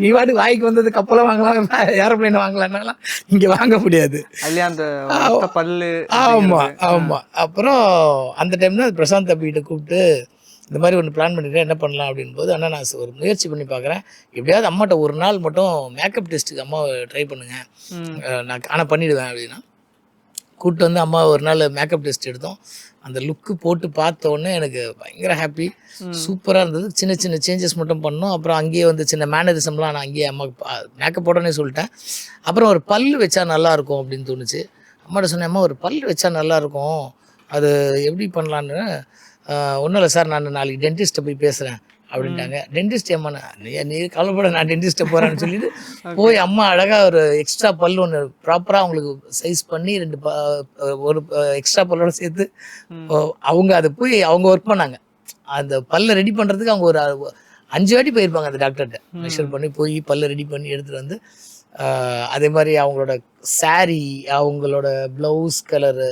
[SPEAKER 2] நீ வாட்டி வாய்க்கு வந்தது கப்பலை வாங்கலாம், ஏரோப்ளைன் வாங்கலாம்னாலாம் இங்கே வாங்க முடியாது. ஆமாம். அப்புறம் அந்த டைம் தான் பிரசாந்த் தம்பிகிட்ட கூப்பிட்டு இந்த மாதிரி ஒன்று பிளான் பண்ணிட்டேன், என்ன பண்ணலாம் அப்படின் போது, ஆனால் நான் ஒரு முயற்சி பண்ணி பார்க்குறேன், எப்படியாவது அம்மாட்ட ஒரு நாள் மட்டும் மேக்கப் டெஸ்ட்டுக்கு அம்மாவை ட்ரை பண்ணுங்கள், நான் ஆனால் பண்ணிவிடுவேன் அப்படின்னா கூப்பிட்டு வந்து அம்மா ஒரு நாள் மேக்கப் டெஸ்ட் எடுத்தோம். அந்த லுக்கு போட்டு பார்த்த உடனே எனக்கு பயங்கர ஹாப்பி, சூப்பராக இருந்தது. சின்ன சின்ன சேஞ்சஸ் மட்டும் பண்ணோம். அப்புறம் அங்கேயே வந்து சின்ன மேனரிசம்லாம் நான் அங்கேயே அம்மாவுக்கு மேக்கப் போட்டோன்னே சொல்லிட்டேன். அப்புறம் ஒரு பல் வச்சா நல்லாயிருக்கும் அப்படின்னு தோணுச்சு. அம்மாட்ட சொன்னேன், அம்மா ஒரு பல் வச்சா நல்லாயிருக்கும், அது எப்படி பண்ணலான்னு. ஒன்றும் இல்லை சார், நான் நாளைக்கு டென்டிஸ்ட்டை போய் பேசுகிறேன் அப்படின்ட்டாங்க. டென்டிஸ்ட் ஏம்மா, நீ கவலைப்பட, நான் டென்டிஸ்ட்டை போகிறேன்னு சொல்லிட்டு போய் அம்மா அழகாக ஒரு எக்ஸ்ட்ரா பல் ஒன்று ப்ராப்பராக அவங்களுக்கு சைஸ் பண்ணி ஒரு எக்ஸ்ட்ரா பல்லோட சேர்த்து அவங்க அதை போய் அவங்க ஒர்க் பண்ணாங்க. அந்த பல்லை ரெடி பண்ணுறதுக்கு அவங்க ஒரு 5 வாட்டி போயிருப்பாங்க அந்த டாக்டர்கிட்ட. மெஷர் பண்ணி போய் பல்லை ரெடி பண்ணி எடுத்துகிட்டு வந்து அதே மாதிரி அவங்களோட saree, அவங்களோட ப்ளவுஸ் கலரு,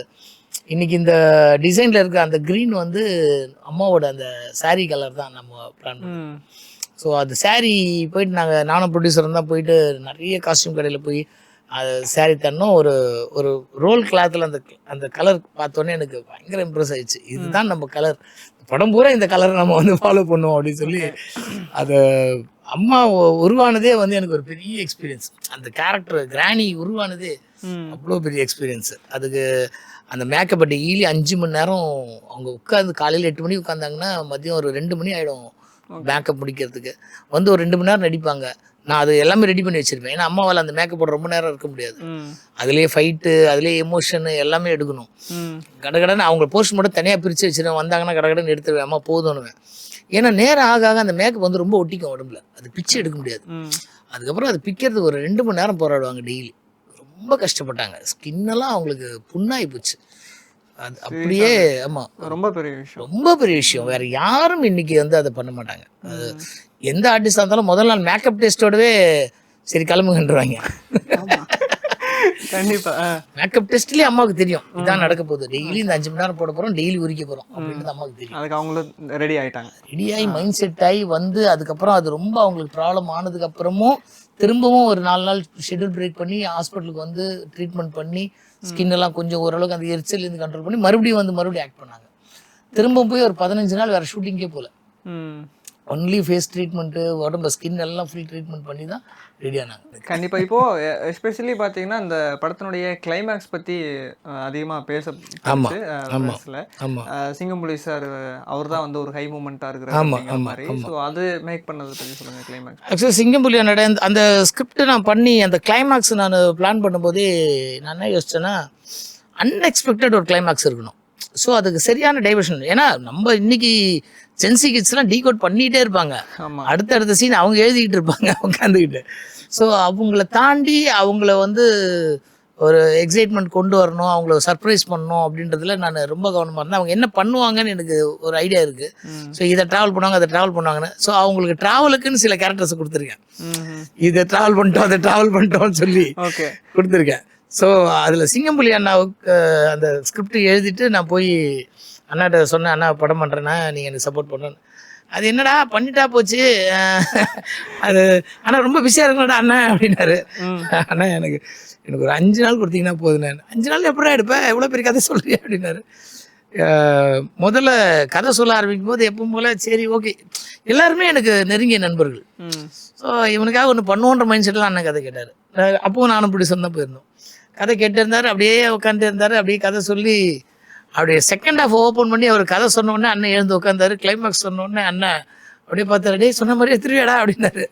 [SPEAKER 2] இன்னைக்கு இந்த டிசைனில் இருக்க அந்த க்ரீன் வந்து அம்மாவோட அந்த saree கலர் தான் நம்ம பிளான் பண்ணோம். ஸோ அது saree போயிட்டு நானும் ப்ரொடியூசரும் தான் போயிட்டு நிறைய காஸ்டியூம் கடையில் போய் அது saree தன்னோம். ஒரு ரோல் கிளாத்தில் அந்த கலர் பார்த்தோன்னே எனக்கு பயங்கர இம்ப்ரெஸ் ஆயிடுச்சு. இதுதான் நம்ம கலர், படம் பூரா இந்த கலரை நம்ம வந்து ஃபாலோ பண்ணுவோம் அப்படின்னு சொல்லி அதை அம்மா உருவானதே வந்து எனக்கு ஒரு பெரிய எக்ஸ்பீரியன்ஸ். அந்த கேரக்டர் கிராணி உருவானதே அவ்வளோ பெரிய எக்ஸ்பீரியன்ஸு. அதுக்கு அந்த மேக்கப் டெய்லி 5 மணி நேரம் அவங்க உட்காந்து காலையில் 8 மணிக்கு உட்காந்தாங்கன்னா மதியம் ஒரு 2 மணி ஆகிடும் மேக்கப் முடிக்கிறதுக்கு. வந்து ஒரு 2 மணி நேரம் நடிப்பாங்க. நான் அது எல்லாமே ரெடி பண்ணி வச்சுருப்பேன். ஏன்னா அம்மாவால் அந்த மேக்கப் போட ரொம்ப நேரம் இருக்க முடியாது. அதுலேயே ஃபைட்டு, அதுலேயே எமோஷனு எல்லாமே எடுக்கணும். கடகடன்னு அவங்க போர்ஷன் மட்டும் தனியாக பிரித்து வச்சுருவேன். வந்தாங்கன்னா கடகடன்னு எடுத்துருவேன். அம்மா போதும்னுவேன். ஏன்னா நேரம் ஆக ஆக அந்த மேக்கப் வந்து ரொம்ப ஒட்டிக்கும் உடம்புல, அது பிச்சு எடுக்க முடியாது. அதுக்கப்புறம் அது பிக்கிறதுக்கு ஒரு 2 மணி நேரம் போராடுவாங்க டெய்லி. ரொம்ப கஷ்டப்பட்டாங்க. ஸ்கின்னெல்லாம் அவங்களுக்கு புண்ணாகி போச்சு. அது அப்படியே ஆமாம்,
[SPEAKER 4] ரொம்ப பெரிய விஷயம்,
[SPEAKER 2] ரொம்ப பெரிய விஷயம். வேறு யாரும் இன்னைக்கு வந்து அதை பண்ண மாட்டாங்க. அது எந்த ஆர்டிஸ்டாக இருந்தாலும் முதல் நாள் மேக்கப் டெஸ்ட்டோடவே சரி கிளம்புங்கன்றாங்க.
[SPEAKER 4] கண்டிப்பா
[SPEAKER 2] மேக்கப் டெஸ்ட்லேயே அம்மாவுக்கு தெரியும் இதான் நடக்க போகுது. டெய்லி இந்த 5 மணி நேரம் போட போகிறோம், டெய்லி உரிக்க போகிறோம் அப்படின்றது அம்மாவுக்கு தெரியும்.
[SPEAKER 4] அதுக்கு அவங்களும் ரெடி ஆகிட்டாங்க.
[SPEAKER 2] ரெடியாகி மைண்ட் செட் ஆகி வந்து அதுக்கப்புறம் அது ரொம்ப அவங்களுக்கு ப்ராப்ளம் ஆனதுக்கப்புறமும் திரும்பவும் ஒரு 4 நாள் ஷெட்யூல் பிரேக் பண்ணி ஹாஸ்பிட்டலுக்கு வந்து ட்ரீட்மெண்ட் பண்ணி ஸ்கின் எல்லாம் கொஞ்சம் ஓரளவுக்கு அந்த எரிச்சலேருந்து கண்ட்ரோல் பண்ணி மறுபடியும் ஆக்ட் பண்ணாங்க. திரும்பவும் போய் ஒரு 15 நாள் வேறு ஷூட்டிங்கே போகல. ஒன்லி ஃபேஸ் ட்ரீட்மெண்ட்டு, உடம்பு ஸ்கின் எல்லாம் ஃபுல் ட்ரீட்மெண்ட் பண்ணி தான் ரெடி ஆனாங்க.
[SPEAKER 4] கண்டிப்பாக. இப்போது எஸ்பெஷலி பார்த்தீங்கன்னா இந்த படத்தினுடைய கிளைமேக்ஸ் பற்றி அதிகமாக பேசல. சிங்கம்புலி சார் அவர் தான் வந்து ஒரு ஹை மூமெண்ட்டாக இருக்கிற மாதிரி. ஸோ அது மேக் பண்ணதை பற்றி சொல்லுங்கள். கிளைமேக்ஸ்
[SPEAKER 2] ஆக்சுவலி சிங்கம்புலி அந்த ஸ்கிரிப்ட் நான் பண்ணி அந்த கிளைமேக்ஸ் நான் பிளான் பண்ணும்போதே நான் என்ன யோசிச்சேன்னா அன்எக்ஸ்பெக்டட் ஒரு கிளைமேக்ஸ் இருக்கணும். ஸோ அதுக்கு சரியான டைவர்ஷன். ஏன்னா நம்ம இன்னைக்கு ஜென்சி கிட்ஸ்லாம் டீகோட் பண்ணிகிட்டே இருப்பாங்க. அடுத்தடுத்த சீன் அவங்க எழுதிக்கிட்டு இருப்பாங்க உட்காந்துக்கிட்டு. ஸோ அவங்கள தாண்டி அவங்கள வந்து ஒரு எக்ஸைட்மெண்ட் கொண்டு வரணும், அவங்கள சர்ப்ரைஸ் பண்ணணும் அப்படின்றதுல நான் ரொம்ப கவனமாக இருந்தேன். அவங்க என்ன பண்ணுவாங்கன்னு எனக்கு ஒரு ஐடியா இருக்குது. ஸோ இதை ட்ராவல் பண்ணுவாங்க, அதை ட்ராவல் பண்ணுவாங்கன்னு. ஸோ அவங்களுக்கு ட்ராவலுக்குன்னு சில கேரக்டர்ஸை கொடுத்துருக்கேன். இதை ட்ராவல் பண்ணிட்டோம், அதை ட்ராவல் பண்ணிட்டோம்னு சொல்லி கொடுத்துருக்கேன். ஸோ அதில் சிங்கம்புலி அண்ணாவுக்கு அந்த ஸ்கிரிப்ட் எழுதிட்டு நான் போய் அண்ணாட்ட சொன்னேன், அண்ணா படம் பண்ணுறேன்னா நீங்கள் எனக்கு சப்போர்ட் பண்ணணும். அது என்னடா பண்ணிட்டா போச்சு அது, ஆனால் ரொம்ப பிஸியாக இருக்கணும்டா அண்ணா அப்படின்னாரு. அண்ணா எனக்கு ஒரு 5 நாள் கொடுத்தீங்கன்னா போதும். நான் 5 நாள் எப்படா எடுப்பேன், எவ்வளோ பெரிய கதை சொல்கிறீ அப்படின்னாரு. முதல்ல கதை சொல்ல ஆரம்பிக்கும் போது எப்பவும் போல் சரி ஓகே, எல்லாருமே எனக்கு நெருங்கிய நண்பர்கள். ஸோ இவனுக்காக ஒன்று பண்ணுவோன்ற மைண்ட் செட்டில் அண்ணன் கதை கேட்டார். அப்போவும் நானும் ப்ரொடியூசர் தான் போயிருந்தோம். கதை கேட்டு இருந்தார், அப்படியே உட்காந்து இருந்தார். அப்படியே கதை சொல்லி அப்படியே செகண்ட் ஹாஃப் ஓப்பன் பண்ணி அவர் கதை சொன்னோடனே அண்ணன் எழுந்து உட்காந்தாரு. கிளைமேக்ஸ் சொன்னோடனே அண்ணன் அப்படியே பார்த்தாரு, டே சொன்ன மாதிரியே திருவியாடா அப்படின்னாரு.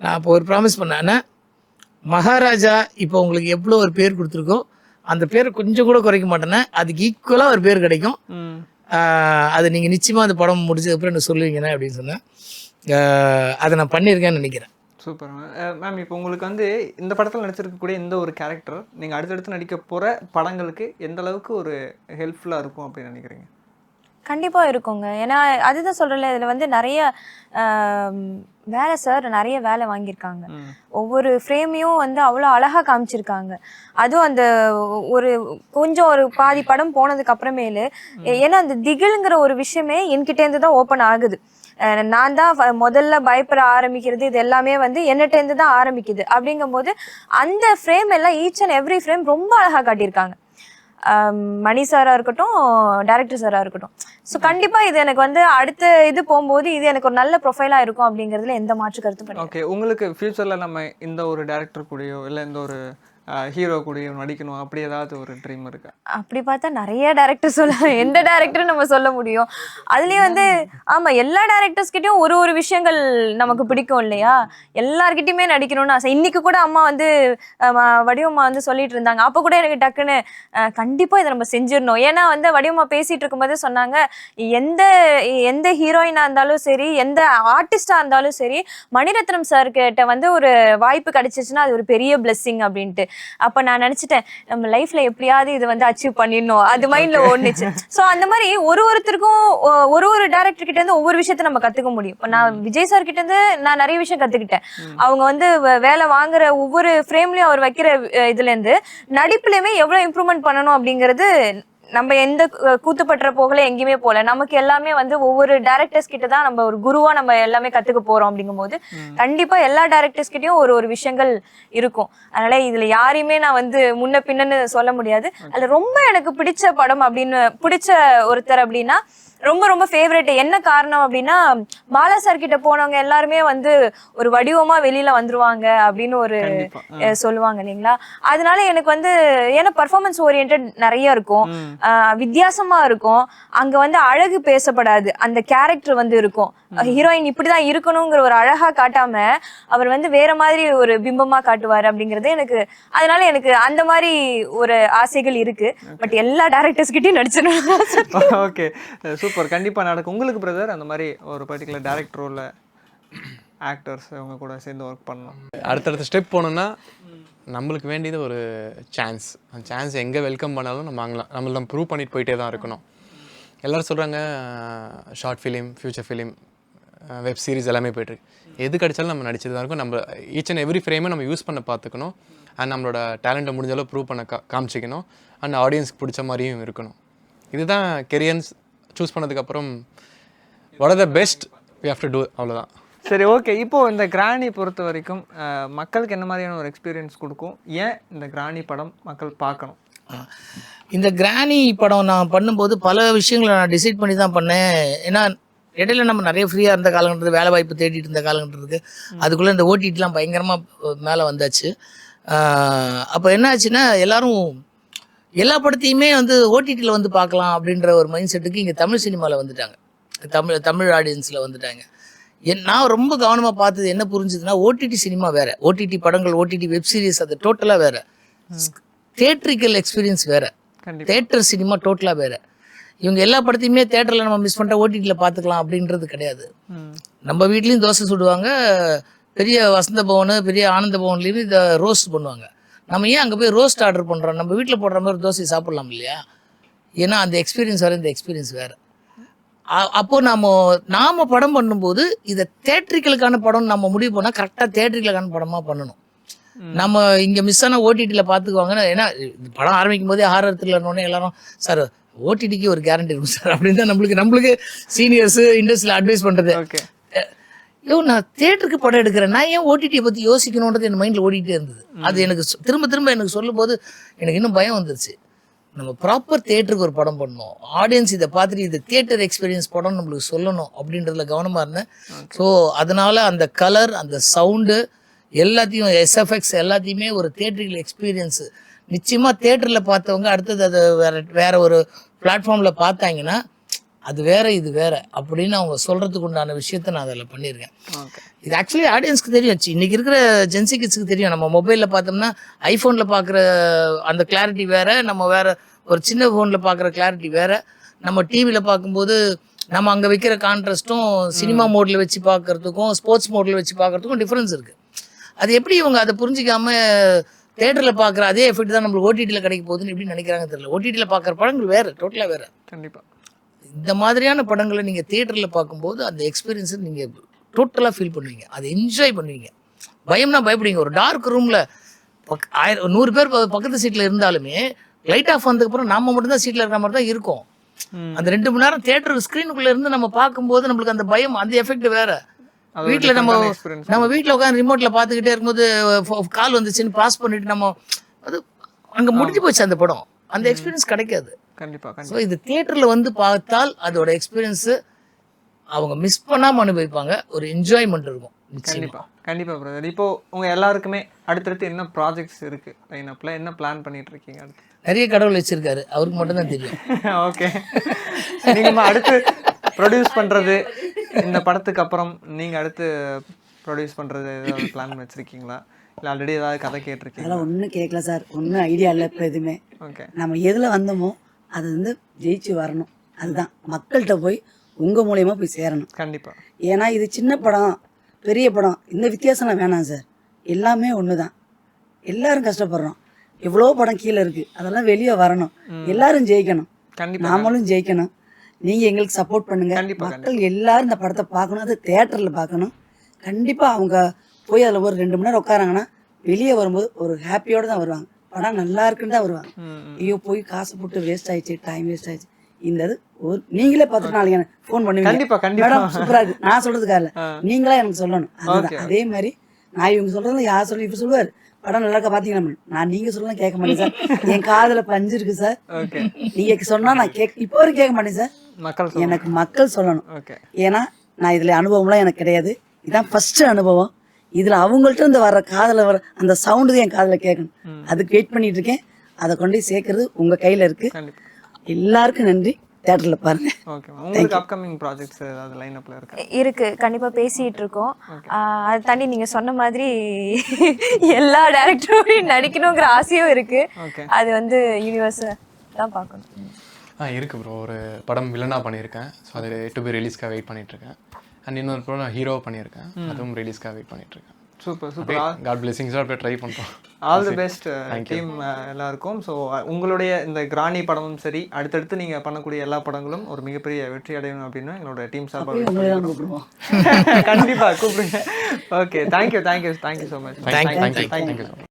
[SPEAKER 2] நான் இப்போ ஒரு ப்ராமிஸ் பண்ணேன், அண்ணா மகாராஜா இப்போ உங்களுக்கு எவ்வளோ ஒரு பேர் கொடுத்துருக்கோ அந்த பேரை கொஞ்சம் கூட குறைக்க மாட்டேன்னா, அதுக்கு ஈக்குவலாக ஒரு பேர் கிடைக்கும். அது நீங்கள் நிச்சயமாக அந்த படம் முடிச்சதுக்கப்புறம் எனக்கு சொல்லுவீங்கண்ணே அப்படின்னு சொன்னேன். அதை நான் பண்ணியிருக்கேன்னு நினைக்கிறேன்.
[SPEAKER 4] Super ma'am. இப்போ உங்களுக்கு வந்து இந்த படத்தில் நடிச்சிருக்கக்கூடிய இந்த ஒரு கேரக்டர் நீங்கள் அடுத்தடுத்து நடிக்க போகிற படங்களுக்கு எந்த அளவுக்கு ஒரு ஹெல்ப்ஃபுல்லாக இருக்கும் அப்படின்னு நினைக்கிறீங்க?
[SPEAKER 3] கண்டிப்பாக இருக்குங்க. ஏன்னா அதுதான் சொல்கிறேன்ல, இதில் வந்து நிறைய வேலை சார் நிறைய வேலை வாங்கியிருக்காங்க. ஒவ்வொரு ஃப்ரேமையும் வந்து அவ்வளோ அழகாக காமிச்சிருக்காங்க. அதுவும் அந்த கொஞ்சம் ஒரு பாதி படம் போனதுக்கு அப்புறமேலு, ஏன்னா அந்த திகிலுங்கிற ஒரு விஷயமே என்கிட்டேருந்து தான் ஓப்பன் ஆகுது. நான் தான் முதல்ல பயப்பட ஆரம்பிக்கிறது, இது எல்லாமே வந்து என்னட்டேருந்து தான் ஆரம்பிக்குது. அப்படிங்கும்போது அந்த ஃப்ரேம் எல்லாம் ஈச் அண்ட் எவ்ரி ஃப்ரேம் ரொம்ப அழகாக காட்டியிருக்காங்க. மணி சாராக இருக்கட்டும், டைரக்டர் சாராக இருக்கட்டும். ஸோ கண்டிப்பாக இது எனக்கு வந்து அடுத்த இது போகும்போது இது எனக்கு ஒரு நல்ல ப்ரொஃபைலாக இருக்கும் அப்படிங்கிறதுல எந்த மாற்று கருத்து பண்ணி.
[SPEAKER 4] ஓகே, உங்களுக்கு ஃபியூச்சரில் நம்ம இந்த ஒரு டேரக்டர் கூடயோ இல்லை இந்த ஒரு ஹீரோ கூடயோ நடிக்கணும் அப்படி ஏதாவது ஒரு ட்ரீம் இருக்கா?
[SPEAKER 3] அப்படி பார்த்தா நிறைய டேரக்டர் சொல்லலாம். எந்த டேரக்டரும் நம்ம சொல்ல முடியும். அதுலேயும் வந்து ஆமாம், எல்லா டேரக்டர்ஸ்கிட்டையும் ஒரு விஷயங்கள் நமக்கு பிடிக்கும் இல்லையா? எல்லார்கிட்டையுமே நடிக்கணும்னு ஆசை. இன்னைக்கு கூட அம்மா வந்து வடிவம்மா வந்து சொல்லிட்டு இருந்தாங்க. அப்போ கூட எனக்கு டக்குன்னு கண்டிப்பாக இதை நம்ம செஞ்சிடணும். ஏன்னா வந்து வடிவம்மா பேசிகிட்டு இருக்கும்போதே சொன்னாங்க, எந்த ஹீரோயினாக இருந்தாலும் சரி, எந்த ஆர்டிஸ்டாக இருந்தாலும் சரி, மணிரத்னம் சார்கிட்ட வந்து ஒரு வாய்ப்பு கிடைச்சிச்சுன்னா அது ஒரு பெரிய பிளெஸ்ஸிங் அப்படின்ட்டு. அப்ப நான் நினைச்சிட்டேன் நம்ம லைஃப்ல எப்படியாவது இது வந்து அச்சீவ் பண்ணிடணும், அது மைண்ட்ல ஓடுனுச்சு. சோ அந்த மாதிரி ஒருத்தருக்கும் ஒரு டைரக்டர் கிட்ட இருந்து ஒவ்வொரு விஷயத்த நம்ம கத்துக்க முடியும். இப்ப நான் விஜய் சார் கிட்ட இருந்து நான் நிறைய விஷயம் கத்துக்கிட்டேன். அவங்க வந்து வேலை வாங்குற ஒவ்வொரு ஃப்ரேம்லயும் அவர் வைக்கிற இதுல இருந்து நடிப்புலயுமே எவ்வளவு இம்ப்ரூவ்மெண்ட் பண்ணணும் அப்படிங்கிறது நம்ம எந்த கூத்துப்பற்ற போகல எங்கேயுமே போல, நமக்கு எல்லாமே வந்து ஒவ்வொரு டைரக்டர்ஸ் கிட்ட தான் நம்ம ஒரு குருவா நம்ம எல்லாமே கத்துக்க போறோம். அப்படிங்கும் போது கண்டிப்பா எல்லா டைரக்டர்ஸ் கிட்டயும் ஒரு விஷயங்கள் இருக்கும். அதனால இதுல யாரையுமே நான் வந்து முன்ன பின்னன்னு சொல்ல முடியாது. அதுல ரொம்ப எனக்கு பிடிச்ச படம் அப்படின்னு பிடிச்ச ஒருத்தர் அப்படின்னா ரொம்ப ஃபேவரட். என்ன காரணம் அப்படின்னா பாலா சார் கிட்ட போனவங்க எல்லாருமே வந்து ஒரு வடிவமா வெளியில வந்துருவாங்க அப்படின்னு ஒரு சொல்லுவாங்க இல்லைங்களா. அதனால எனக்கு வந்து ஏன்னா பர்ஃபார்மன்ஸ் ஓரியன்டட் நிறைய இருக்கும், வித்தியாசமா இருக்கும். அங்க வந்து அழகு பேசப்படாது, அந்த கேரக்டர் வந்து இருக்கும். ஹீரோயின் இப்படிதான் இருக்கணுங்கிற ஒரு அழகா காட்டாம அவர் வந்து வேற மாதிரி ஒரு பிம்பமா காட்டுவாரு அப்படிங்கிறது எனக்கு. அதனால எனக்கு அந்த மாதிரி ஒரு ஆசைகள் இருக்கு. பட் எல்லா டைரக்டர்ஸ் கிட்டயும் நடிச்சிடணும்.
[SPEAKER 4] Okay, super. கண்டிப்பாக நடக்கும். உங்களுக்கு பிரதர் அந்த மாதிரி ஒரு பர்டிகுலர் டைரக்டர் ரோலில் ஆக்டர்ஸ் அவங்க கூட சேர்ந்து ஒர்க் பண்ணணும்,
[SPEAKER 1] அடுத்தடுத்த ஸ்டெப் போகணுன்னா நம்மளுக்கு வேண்டியது ஒரு சான்ஸ். அந்த சான்ஸ் எங்கே வெல்கம் பண்ணாலும் நம்ம வாங்கலாம். நம்மள நம்ம ப்ரூவ் பண்ணிட்டு போயிட்டே தான் இருக்கணும். எல்லோரும் சொல்கிறாங்க short film, future film, web series எல்லாமே போய்ட்டுருக்கு. எது கிடைச்சாலும் நம்ம நடிச்சது தான் இருக்கும். நம்ம ஈச் அண்ட் எவ்ரி ஃப்ரேமை நம்ம யூஸ் பண்ண பார்த்துக்கணும். அண்ட் நம்மளோட டேலண்ட்டை முடிஞ்சளவு ப்ரூவ் பண்ண காமிச்சிக்கணும். அண்ட் ஆடியன்ஸ்க்கு பிடிச்ச மாதிரியும் இருக்கணும். இதுதான் கெரியர்ஸ் சூஸ் பண்ணதுக்கப்புறம் what are the best we have to do, அவ்வளோதான்.
[SPEAKER 4] சரி, ஓகே. இப்போது இந்த கிராணி பொறுத்த வரைக்கும் மக்களுக்கு என்ன மாதிரியான ஒரு எக்ஸ்பீரியன்ஸ் கொடுக்கும்? ஏன் இந்த கிராணி படம் மக்கள் பார்க்கணும்?
[SPEAKER 2] இந்த கிராணி படம் நான் பண்ணும்போது பல விஷயங்களை நான் டிசைட் பண்ணி தான் பண்ணேன். ஏன்னா இடையில நம்ம நிறைய ஃப்ரீயாக இருந்த காலங்கிறது, வேலை வாய்ப்பு தேடிட்டு இருந்த காலங்கிறது, அதுக்குள்ளே இந்த ஓடிடிலாம் பயங்கரமாக மேலே வந்தாச்சு. அப்போ என்ன ஆச்சுன்னா எல்லாரும் எல்லா படத்தையுமே வந்து ஓடிடியில் வந்து பார்க்கலாம் அப்படின்ற ஒரு மைண்ட் செட்டுக்கு இங்கே தமிழ் சினிமாவில் வந்துட்டாங்க, தமிழ் ஆடியன்ஸில் வந்துட்டாங்க. நான் ரொம்ப கவனமாக பார்த்தது என்ன புரிஞ்சுதுன்னா, ஓடிடி சினிமா வேறு, ஓடிடி படங்கள், ஓடிடி வெப் சீரிஸ் அது டோட்டலாக வேறு, தியேட்ரிக்கல் எக்ஸ்பீரியன்ஸ் வேறு, தியேட்டர் சினிமா டோட்டலாக வேறு. இவங்க எல்லா படத்தையுமே தேட்டரில் நம்ம மிஸ் பண்ணிட்டா ஓடிடியில் பார்த்துக்கலாம் அப்படின்றது கிடையாது. நம்ம வீட்லேயும் தோசை சுடுவாங்க, பெரிய வசந்த பவனு, பெரிய ஆனந்த பவன்லேயும் இதை ரோஸ்ட் பண்ணுவாங்க. நம்ம ஏன் அங்கே போய் ரோஸ்ட் ஆர்டர் பண்ணுறோம்? நம்ம வீட்டில் போடுற மாதிரி தோசை சாப்பிட்லாம் இல்லையா? ஏன்னா அந்த எக்ஸ்பீரியன்ஸ் வேறு, இந்த எக்ஸ்பீரியன்ஸ் வேறு. அப்போது நாம் படம் பண்ணும்போது இதை தேட்ரிக்கலுக்கான படம் நம்ம முடிவு பண்ணால் கரெக்டாக தேட்ரிக்கலுக்கான படமாக பண்ணணும். நம்ம இங்கே மிஸ் ஆனால் ஓடிடியில் பார்த்துக்குவாங்கன்னா, ஏன்னா படம் ஆரம்பிக்கும் போதே ஹாரர் த்ரில்லர்னோடனே எல்லாரும் சார் ஓடிடிக்கு ஒரு கேரண்டி இருக்கும் சார் அப்படின்னு தான் நம்மளுக்கு சீனியர்ஸு இண்டஸ்ட்ரியில் அட்வைஸ் பண்ணுறது. நான் தேட்டருக்கு படம் எடுக்கிறேன், நான் ஏன் ஓடிடியை பற்றி யோசிக்கணுன்றது என் மைண்டில் ஓடிட்டே இருந்தது. அது எனக்கு திரும்ப எனக்கு சொல்லும் போது எனக்கு இன்னும் பயம் வந்துருச்சு. நம்ம ப்ராப்பர் தேட்டருக்கு ஒரு படம் பண்ணணும், ஆடியன்ஸ் இதை பார்த்துட்டு இது தியேட்டர் எக்ஸ்பீரியன்ஸ் படம் நம்மளுக்கு சொல்லணும் அப்படின்றதுல கவனமாக இருந்தேன். ஸோ அதனால் அந்த கலர், அந்த சவுண்டு எல்லாத்தையும், எஸ்எஃப்எக்ஸ் எல்லாத்தையுமே ஒரு தியேட்டரிக்கல் எக்ஸ்பீரியன்ஸு நிச்சயமாக தேட்டரில் பார்த்தவங்க அடுத்தது அதை வேற ஒரு பிளாட்ஃபார்மில் பார்த்தாங்கன்னா அது வேற இது வேற அப்படின்னு அவங்க சொல்கிறதுக்கு உண்டான விஷயத்த நான் அதில் பண்ணியிருக்கேன். இது ஆக்சுவலி ஆடியன்ஸ்க்கு தெரியும், இன்றைக்கி இருக்கிற ஜென்சி கிட்ஸுக்கு தெரியும். நம்ம மொபைலில் பார்த்தோம்னா ஐஃபோனில் பார்க்குற அந்த கிளாரிட்டி வேறு, நம்ம வேறு ஒரு சின்ன ஃபோனில் பார்க்குற கிளாரிட்டி வேறு, நம்ம டிவியில் பார்க்கும்போது நம்ம அங்கே வைக்கிற கான்ட்ராஸ்ட்டும் சினிமா மோடில் வச்சு பார்க்குறதுக்கும் ஸ்போர்ட்ஸ் மோடில் வச்சு பார்க்குறதுக்கும் டிஃப்ரென்ஸ் இருக்குது. அது எப்படி இவங்க அதை புரிஞ்சிக்காமல் தேட்டரில் பார்க்குற அதே எஃபெக்ட் தான் நம்மளுக்கு ஓடிடியில் கிடைக்க போகுதுன்னு எப்படி நினைக்கிறாங்க தெரியல. ஓடிடியில் பார்க்குற படங்கள் வேறு, டோட்டலாக வேறு.
[SPEAKER 4] கண்டிப்பாக
[SPEAKER 2] இந்த மாதிரியான படங்களை நீங்கள் தியேட்டரில் பார்க்கும்போது அந்த எக்ஸ்பீரியன்ஸை நீங்கள் டோட்டலாக ஃபீல் பண்ணுவீங்க, அதை என்ஜாய் பண்ணுவீங்க. பயம்னா பயப்படுவீங்க. ஒரு டார்க் ரூமில் 100 பேர் பக்கத்து சீட்டில் இருந்தாலுமே லைட் ஆஃப் வந்ததுக்கப்புறம் நம்ம மட்டும்தான் சீட்டில் இருக்கிற மாதிரி தான் இருக்கும். அந்த 2 மணி நேரம் தியேட்டர் ஸ்க்ரீனுக்குள்ளே இருந்து நம்ம பார்க்கும்போது நம்மளுக்கு அந்த பயம், அந்த எஃபெக்ட் வேறு. வீட்டில் நம்ம வீட்டில் உட்காந்து ரிமோட்டில் பார்த்துக்கிட்டே இருக்கும்போது கால் வந்துச்சுன்னு பாஸ் பண்ணிட்டு நம்ம அது அங்கே முடிஞ்சு போச்சு அந்த படம், அந்த எக்ஸ்பீரியன்ஸ் கிடைக்காது.
[SPEAKER 4] கண்டிப்பாக.
[SPEAKER 2] ஸோ இது தியேட்டரில் வந்து பார்த்தால் அதோட எக்ஸ்பீரியன்ஸு அவங்க மிஸ் பண்ணாமல் அனுபவிப்பாங்க, ஒரு என்ஜாய்மெண்ட் இருக்கும்.
[SPEAKER 4] கண்டிப்பாக பிரதர். இப்போது உங்கள் எல்லாருக்குமே அடுத்தடுத்து என்ன ப்ராஜெக்ட்ஸ் இருக்குது லைனப்பில், என்ன பிளான் பண்ணிட்டு இருக்கீங்க? அடுத்து
[SPEAKER 2] நிறைய கடவுள் வச்சிருக்காரு, அவருக்கு மட்டும்தான் தெரியும்.
[SPEAKER 4] ஓகே, நீங்கள் அடுத்து ப்ரொடியூஸ் பண்ணுறது, இந்த படத்துக்கு அப்புறம் நீங்கள் அடுத்து ப்ரொடியூஸ் பண்ணுறது ஏதாவது பிளான் வச்சுருக்கீங்களா? இல்லை ஆல்ரெடி ஏதாவது கதை கேட்டிருக்கீங்களா?
[SPEAKER 5] அதெல்லாம் ஒன்றும் கேட்கல சார், ஒன்றும் ஐடியா இல்லை இப்போ எதுவுமே.
[SPEAKER 4] ஓகே,
[SPEAKER 5] நம்ம எதில் வந்தோமோ அது வந்து ஜெயிச்சு வரணும், அதுதான் மக்கள்கிட்ட போய் உங்கள் மூலயமா போய் சேரணும்.
[SPEAKER 4] கண்டிப்பாக.
[SPEAKER 5] ஏன்னா இது சின்ன படம் பெரிய படம் இந்த வித்தியாசம்லாம் வேணாம் சார், எல்லாமே ஒன்று தான், எல்லோரும் கஷ்டப்படுறோம். எவ்வளோ படம் கீழே இருக்குது, அதெல்லாம் வெளியே வரணும், எல்லாரும் ஜெயிக்கணும்,
[SPEAKER 4] கண்டிப்பா
[SPEAKER 5] நாமளும் ஜெயிக்கணும். நீங்கள் எங்களுக்கு சப்போர்ட் பண்ணுங்கள்.
[SPEAKER 4] கண்டிப்பா,
[SPEAKER 5] மக்கள் எல்லாரும் இந்த படத்தை பார்க்கணும், அது தேட்டரில் பார்க்கணும். கண்டிப்பாக அவங்க போய் அதில் ஒரு 2 மணி நேரம் உட்காராங்கன்னா வெளியே வரும்போது ஒரு ஹாப்பியோடு தான் வருவாங்க. படம் நல்லா இருக்குன்னு தான் வருவாங்க. ஐயோ போய் காசு போட்டு வேஸ்ட் ஆயிடுச்சு, டைம் வேஸ்ட் ஆயிடுச்சு. இந்த இது ஒரு நீங்களே பார்த்துட்டு நாளைக்கு எனக்கு ஃபோன் பண்ணுவீங்க,
[SPEAKER 4] கண்டிப்பா கண்டிப்பா
[SPEAKER 5] மேடம் சூப்பராக இருக்குது, நான் சொல்கிறதுக்காக இல்லை, நீங்களா எனக்கு சொல்லணும். அதுதான் அதே மாதிரி நான் இவங்க சொல்கிறதுல யார் சொல்லி இப்போ சொல்லுவார் படம் நல்லா இருக்கா பார்த்தீங்கன்னா, நான் நீங்கள் சொல்லலாம் கேட்க மாட்டேன் சார், என் காதில் பஞ்சு இருக்குது சார்,
[SPEAKER 4] ஓகே
[SPEAKER 5] நீங்கள் சொன்னால் நான் இப்போ வரைக்கும் கேட்க மாட்டேன் சார்.
[SPEAKER 4] மக்கள்
[SPEAKER 5] எனக்கு மக்கள் சொல்லணும்.
[SPEAKER 4] ஓகே
[SPEAKER 5] ஏன்னா நான் இதில் அனுபவம்லாம் எனக்கு கிடையாது, இதான் ஃபஸ்ட்டு அனுபவம். இதில் அவங்கள்ட்ட இருந்து வர காதில் வர அந்த சவுண்டு தான் என் காதில் கேட்கணும். அதுக்கு வெயிட் பண்ணிட்டு இருக்கேன். அதை கொண்டு போய் சேர்க்கறது உங்கள் கையில் இருக்குது.
[SPEAKER 4] கண்டிப்பா
[SPEAKER 5] எல்லாருக்கும் நன்றி. தேட்டரில் பாருங்கள்.
[SPEAKER 4] ஓகே உங்களுக்கு அப்கமிங் ப்ராஜெக்ட்ஸ் ஏதாவது லைனப்ல இருக்கா?
[SPEAKER 3] இருக்கு, கண்டிப்பா பேசிட்டு இருக்கோம். அதை தாண்டி நீங்க சொன்ன மாதிரி எல்லா டேரக்டரும் நடிக்கணுங்கிற ஆசையும் இருக்கு.
[SPEAKER 4] ஓகே
[SPEAKER 3] அது வந்து யூனிவர்ஸ் தான் பார்க்கணும்.
[SPEAKER 1] இருக்குது ப்ரோ. ஒரு படம் வில்லனாக பண்ணியிருக்கேன். ஸோ அது டு பி ரிலீஸ்க்காக வெயிட் பண்ணிகிட்ருக்கேன். அண்ட் இன்னொரு படம் நான் ஹீரோவாக பண்ணியிருக்கேன். அதுவும் ரிலீஸ்க்காக வெயிட் பண்ணிகிட்ருக்கேன்.
[SPEAKER 4] Super super.
[SPEAKER 1] காட் பிளெஸிங்ஸாக அப்படியே ட்ரை பண்ணுறோம்.
[SPEAKER 4] ஆல் தி பெஸ்ட் டீம் எல்லாருக்கும். ஸோ உங்களுடைய இந்த கிராணி படமும் சரி, அடுத்தடுத்து நீங்கள் பண்ணக்கூடிய எல்லா படங்களும் ஒரு மிகப்பெரிய வெற்றி அடையணும் அப்படின்னு எங்களோட டீம் சார்பாக
[SPEAKER 5] கூப்பிடுவோம்.
[SPEAKER 4] கண்டிப்பாக கூப்பிடுங்க. Okay, thank you so much.
[SPEAKER 1] Thank you so much.